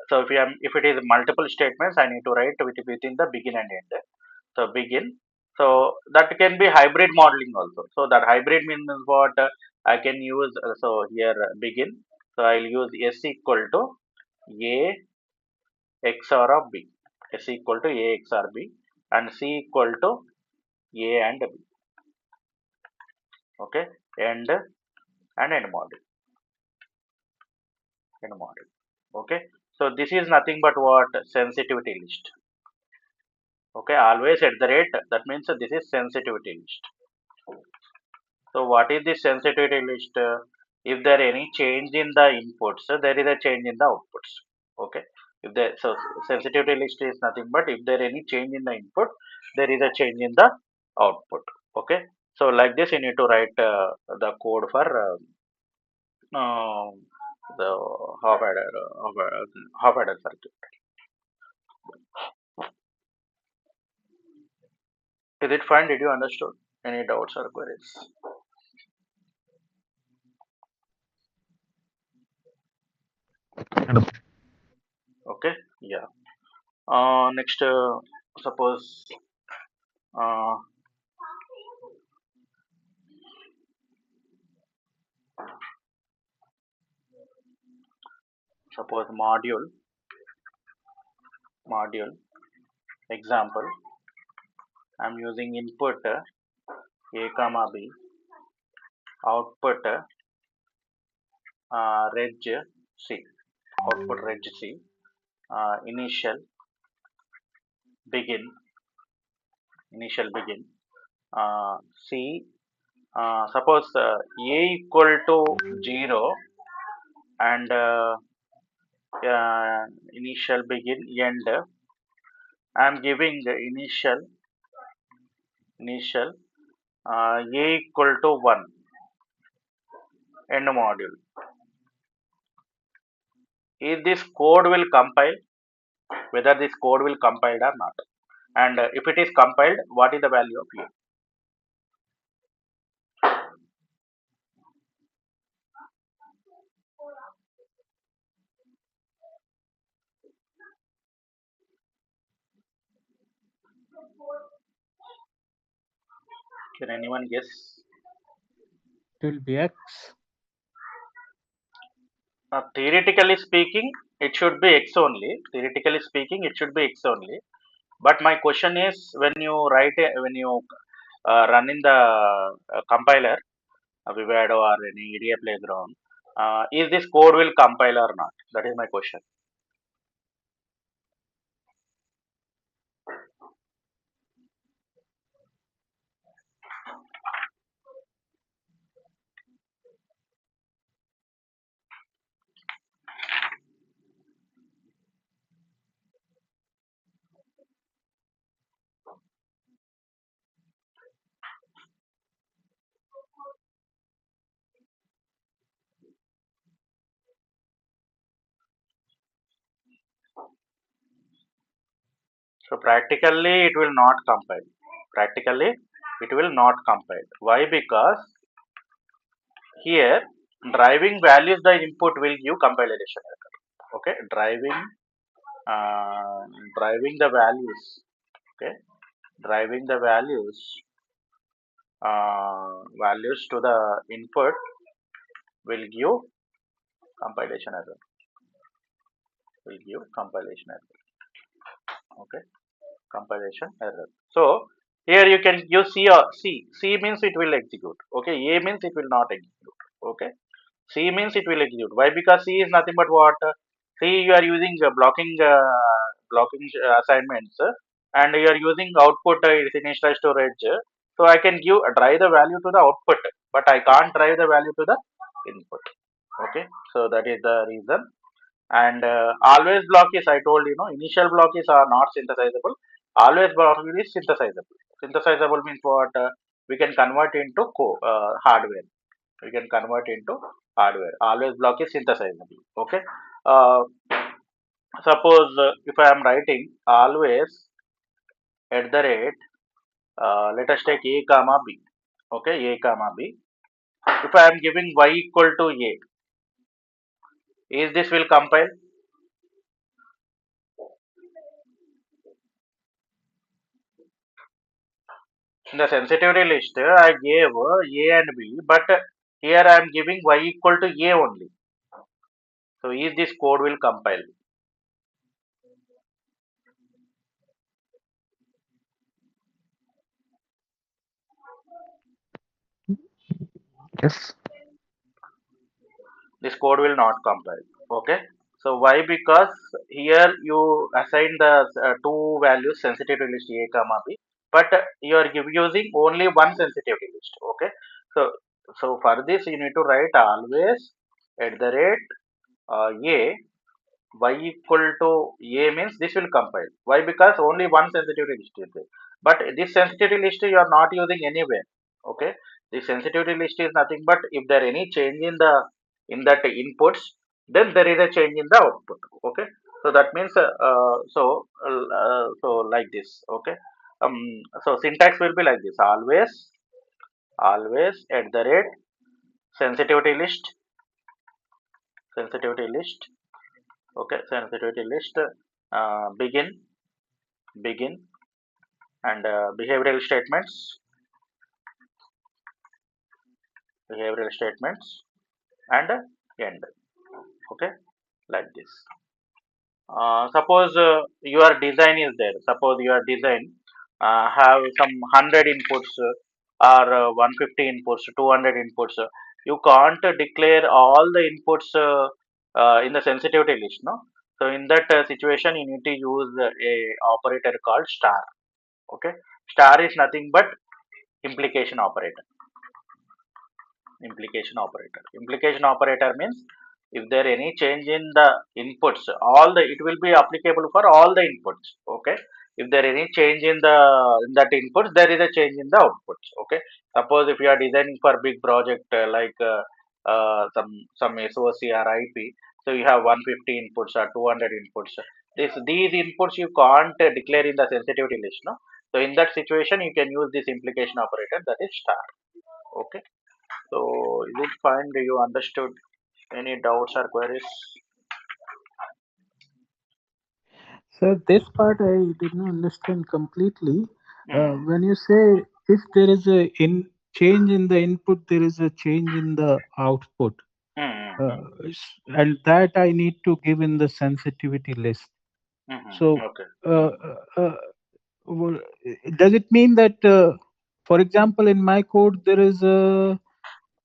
So if it is multiple statements, I need to write within the begin and end. So begin. So that can be hybrid modeling also. So that hybrid means what? I can use so here begin. So I'll use S equal to A XOR of B. S equal to A XOR B and C equal to A and B. Okay, end model. End model. Okay, so this is nothing but what? Sensitivity list. Okay, always at the rate, that means this is sensitivity list. So what is the sensitivity list? If there any change in the inputs, there is a change in the outputs. Okay, if there, so sensitivity list is nothing but if there any change in the input, there is a change in the output. Okay, so like this you need to write the code for the half adder circuit. Is it fine? Did you understood? Any doubts or queries? And Okay, yeah. Next, suppose uh, suppose module example. I'm using input A comma B, output reg C, output reg C, initial begin, initial begin, C. Suppose A equal to 0 and initial begin end. I'm giving the initial A equal to 1 end module. If this code will compile, whether this code will compile or not, and if it is compiled, what is the value of A? Can anyone guess? It will be X. Theoretically speaking, it should be X only. Theoretically speaking, it should be X only. But my question is, when you when you run in the compiler, Vivado or any EDA playground, is this code will compile or not? That is my question. So practically it will not compile. Practically it will not compile. Why? Because here driving values the input will give compilation error. Okay, uh, driving the values. Okay, driving the values to the input will give compilation error. Will give compilation error. Okay, compilation error. So here you can use C or C. C means it will execute. Okay, A means it will not execute. Okay, C means it will execute. Why? Because C is nothing but what? C you are using blocking assignments, and you are using output is initialized storage. So I can drive the value to the output, but I can't drive the value to the input. Okay, so that is the reason. And always block is, I told you know, initial block is are not synthesizable. Always block is synthesizable. Synthesizable means what? We can convert into hardware. We can convert into hardware. Always block is synthesizable. Okay. Uh, Suppose if I am writing always at the rate, let us take a comma b. Okay, a comma b. If I am giving y equal to a, is this will compile? In the sensitivity list, I gave A and B, but here I am giving Y equal to A only. So, is this code will compile? Yes. This code will not compile. Okay. So, why? Because here you assign the two values sensitivity list A comma B, but you are using only one sensitivity list. Okay. So for this you need to write always at the rate A y equal to a means this will compile. Why? Because only one sensitivity list is there. But this sensitivity list you are not using anywhere. Okay, the sensitivity list is nothing but if there any change in the in that inputs, then there is a change in the output. Okay, so that means so like this. Okay, um, so syntax will be like this: always at the rate sensitivity list sensitivity list. Okay, sensitivity list begin and behavioral statements and end. Okay, like this. Suppose your design is there. Suppose your design have some 100 inputs or 150 inputs, 200 inputs. You can't declare all the inputs in the sensitivity list, no? So in that situation, you need to use a operator called star. Okay, star is nothing but implication operator. Implication operator means if there any change in the inputs, all the it will be applicable for all the inputs. Okay, if there any change in that inputs, there is a change in the outputs. Okay, suppose if you are designing for big project like some SOC or IP, so you have 150 inputs or 200 inputs. These inputs you can't declare in the sensitivity list, no? So in that situation you can use this implication operator, that is star. Okay, so is it fine? Do you understood any doubts or queries? So this part I did not understand completely. Hmm. When you say if there is a change in the input, there is a change in the output, Hmm. uh, Hmm. and that I need to give in the sensitivity list. So, Okay. uh, uh, well, does it mean that, for example, in my code there is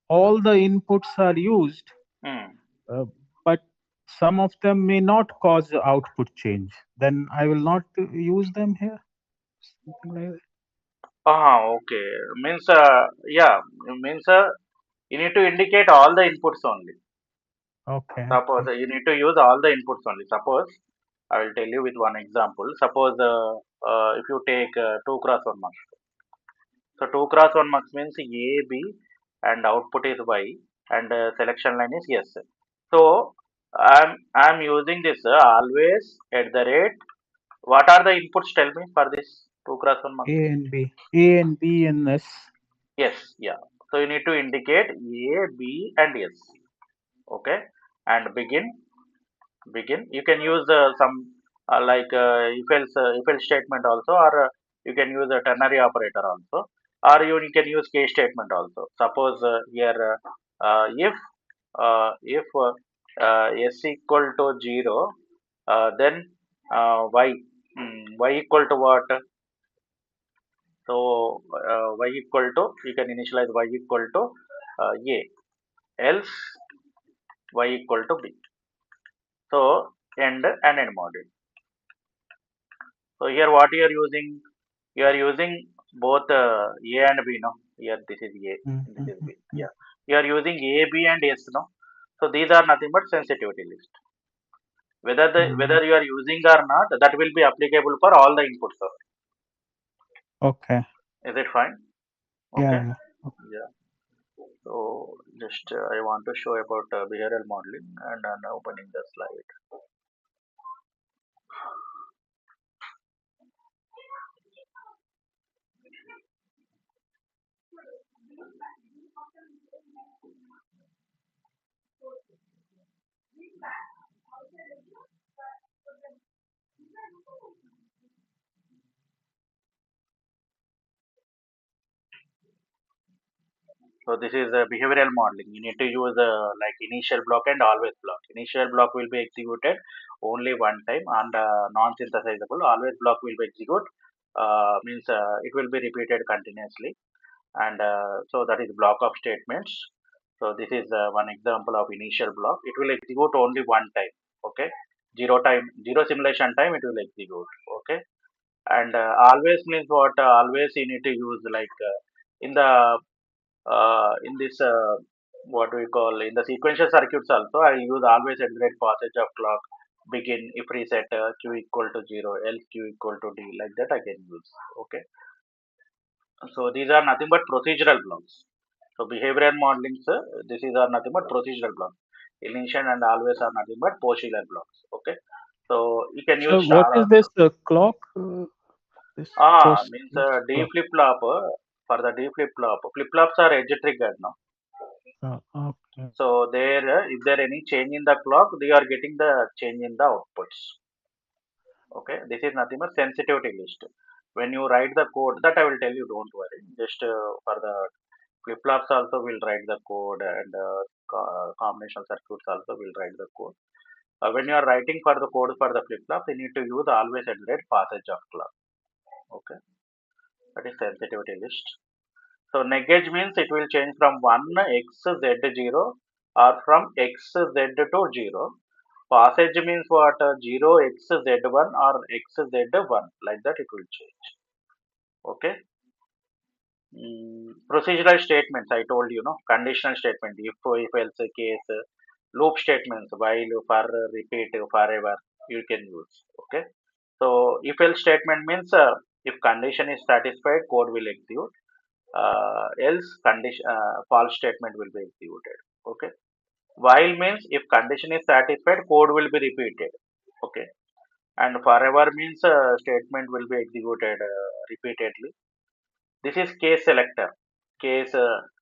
all the inputs are used, Hmm. uh, but some of them may not cause the output change? Then I will not use them here. Something like that. Okay. Means yeah. Means you need to indicate all the inputs only. Okay. Suppose Okay. you need to use all the inputs only. Suppose I will tell you with one example. Suppose if you take 2 cross 1 marks. So 2 cross 1 marks means A, B, and output is Y, and selection line is yes. So I'm using this always at the rate What are the inputs? Tell me for this 2x1 monkey. A and B and S. Yes, yeah. So you need to indicate A, B, and S. Okay, and begin. You can use some like if else statement also, or you can use a ternary operator also, or you can use case statement also. Suppose here if s equal to 0, then y y equal to what? So y equal to, you can initialize y equal to a, else y equal to b. So end module. So here what you are using? You are using both A and B, no? Here this is A, this is B. Yeah. You are using A, B and S, no? So these are nothing but sensitivity list. Whether you are using or not, that will be applicable for all the inputs. Okay. Is it fine? Okay. Yeah. Yeah. So just I want to show about behavioral modeling, and I'm opening the slide. So this is a behavioral modeling. You need to use like initial block and always block. Initial block will be executed only one time and non-synthesizable. Always block will be executed means it will be repeated continuously. And so that is block of statements. So this is one example of initial block. It will execute only one time. Okay, zero simulation time it will execute. Okay, and always means what? Always you need to use like in the in this what we call in the sequential circuits also, I use always at rate passage of clock begin if reset q equal to 0, else q equal to d, like that I can use. Okay, so these are nothing but procedural blocks. So behavioral modeling, this is are nothing but procedural blocks. Initial and always are nothing but procedural blocks. Okay, so you can use So what star is also. this clock? This Means d clock. flip flop, for the d flip flops are edge triggered now. Okay. So there, if there any change in the clock, they are getting the change in the outputs. Okay, this is nothing but sensitivity list. When you write the code, that I will tell you. Don't worry. Just for the flip flops also, will write the code, and combination circuits also will write the code. When you are writing for the code for the flip flop, you need to use always at rate passage of clock. Okay, that is sensitivity list. So negate means it will change from 1 x z 0 or from x z to 0. Passage means what? 0 x z1 or x z1, like that it will change. Okay. Procedural statements I told you, no, conditional statement, if else case, loop statements, while, for, repeat, forever, you can use. Okay. So if else statement means if condition is satisfied, code will execute. Else condition false statement will be executed. Okay, while means if condition is satisfied, code will be repeated. Okay, and forever means statement will be executed repeatedly. This is case selector. Case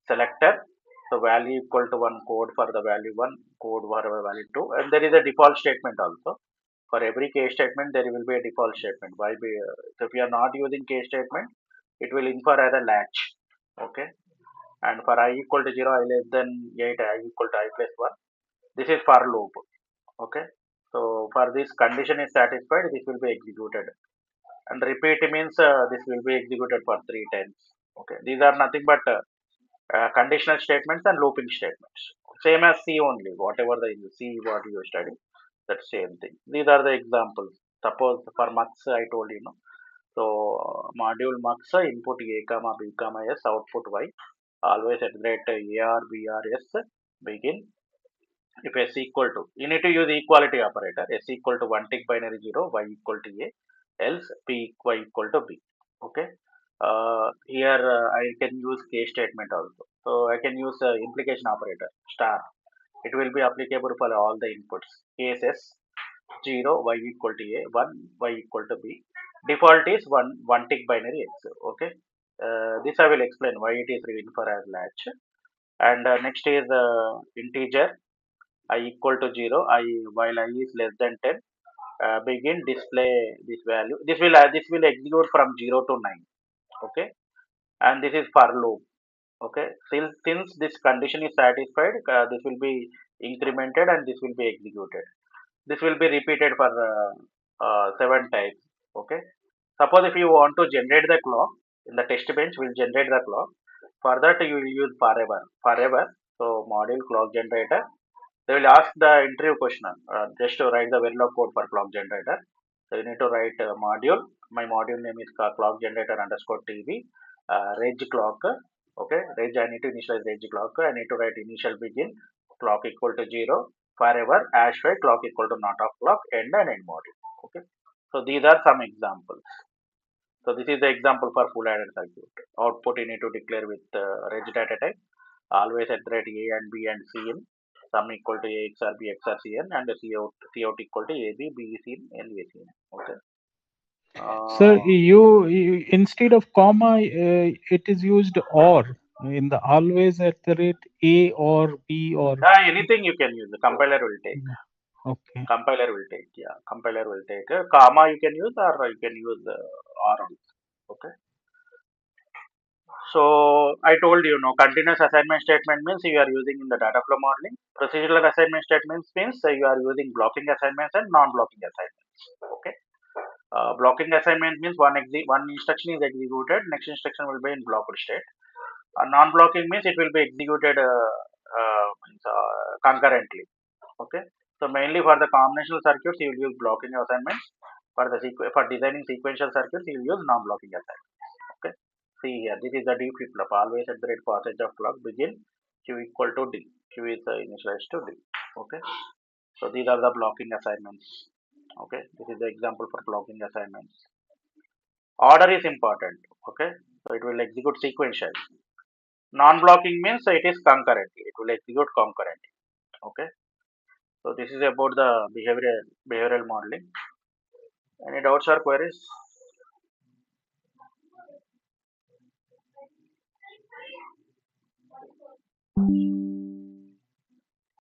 selector, so value equal to 1, code for the value 1, code for the value 2, and there is a default statement also. For every case statement there will be a default statement. Why be so if you are not using case statement, it will infer as a latch. Okay, and for I equal to 0, I less than 8, I equal to I plus 1. This is for loop. Okay, so for this condition is satisfied, this will be executed. And repeat means this will be executed for 3 times. Okay, these are nothing but conditional statements and looping statements. Same as C only, whatever the C what you study, that same thing. These are the examples. Suppose for mux, I told you, no. So module mux input a comma b comma s, output y, always at rate a r b r s, begin if s equal to, you need to use equality operator, s equal to 1 tick binary 0, y equal to a, else p y equal to b. Okay, here I can use case statement also. So I can use implication operator star. It will be applicable for all the inputs cases. 0 y equal to a, 1 y equal to b. Default is one tick binary x. Okay. This I will explain why it is written for as latch. And next is integer I equal to 0 I while I is less than 10. Begin display this value. This will execute from 0 to 9. Okay. And this is for loop. Okay, since this condition is satisfied, this will be incremented and this will be executed. This will be repeated for 7 times. Okay, suppose if you want to generate the clock, in the test bench will generate the clock. For that you will use forever. So module clock generator, they will ask the interview question, just to write the Verilog code for clock generator. So you need to write module. My module name is clock generator underscore TV. Reg clock. Okay, reg I need to initialize reg clock. I need to write initial begin clock equal to 0 forever hash by clock equal to not of clock end and end module. Okay, so these are some examples. So this is the example for full added circuit. Output you need to declare with reg data type always at the rate a and b and c in sum equal to a xr b xr cn and cout equal to a b b c in and a c in. Okay. Sir, you instead of comma, it is used or in the always at the rate a or b or Anything you can use. The compiler will take. okay. Compiler will take. Yeah, compiler will take. Comma you can use or you can use or also. Okay. So I told you, no, continuous assignment statement means you are using in the data flow modeling. Procedural assignment statements means you are using blocking assignments and non-blocking assignments. Okay. Blocking assignment means one instruction is executed, next instruction will be in blocked state. Non-blocking means it will be executed concurrently. Okay. So mainly for the combinational circuits, you will use blocking assignments. For designing sequential circuits, you will use non-blocking assignments. Okay. See here, this is the D flip flop. Always at the rate passage of clock begin Q equal to D. Q is initialized to D. Okay. So these are the blocking assignments. Okay. This is the example for blocking assignments. Order is important. Okay. So it will execute sequential. Non-blocking means it is concurrently. It will execute concurrently. Okay. So this is about the behavioral modeling. Any doubts or queries?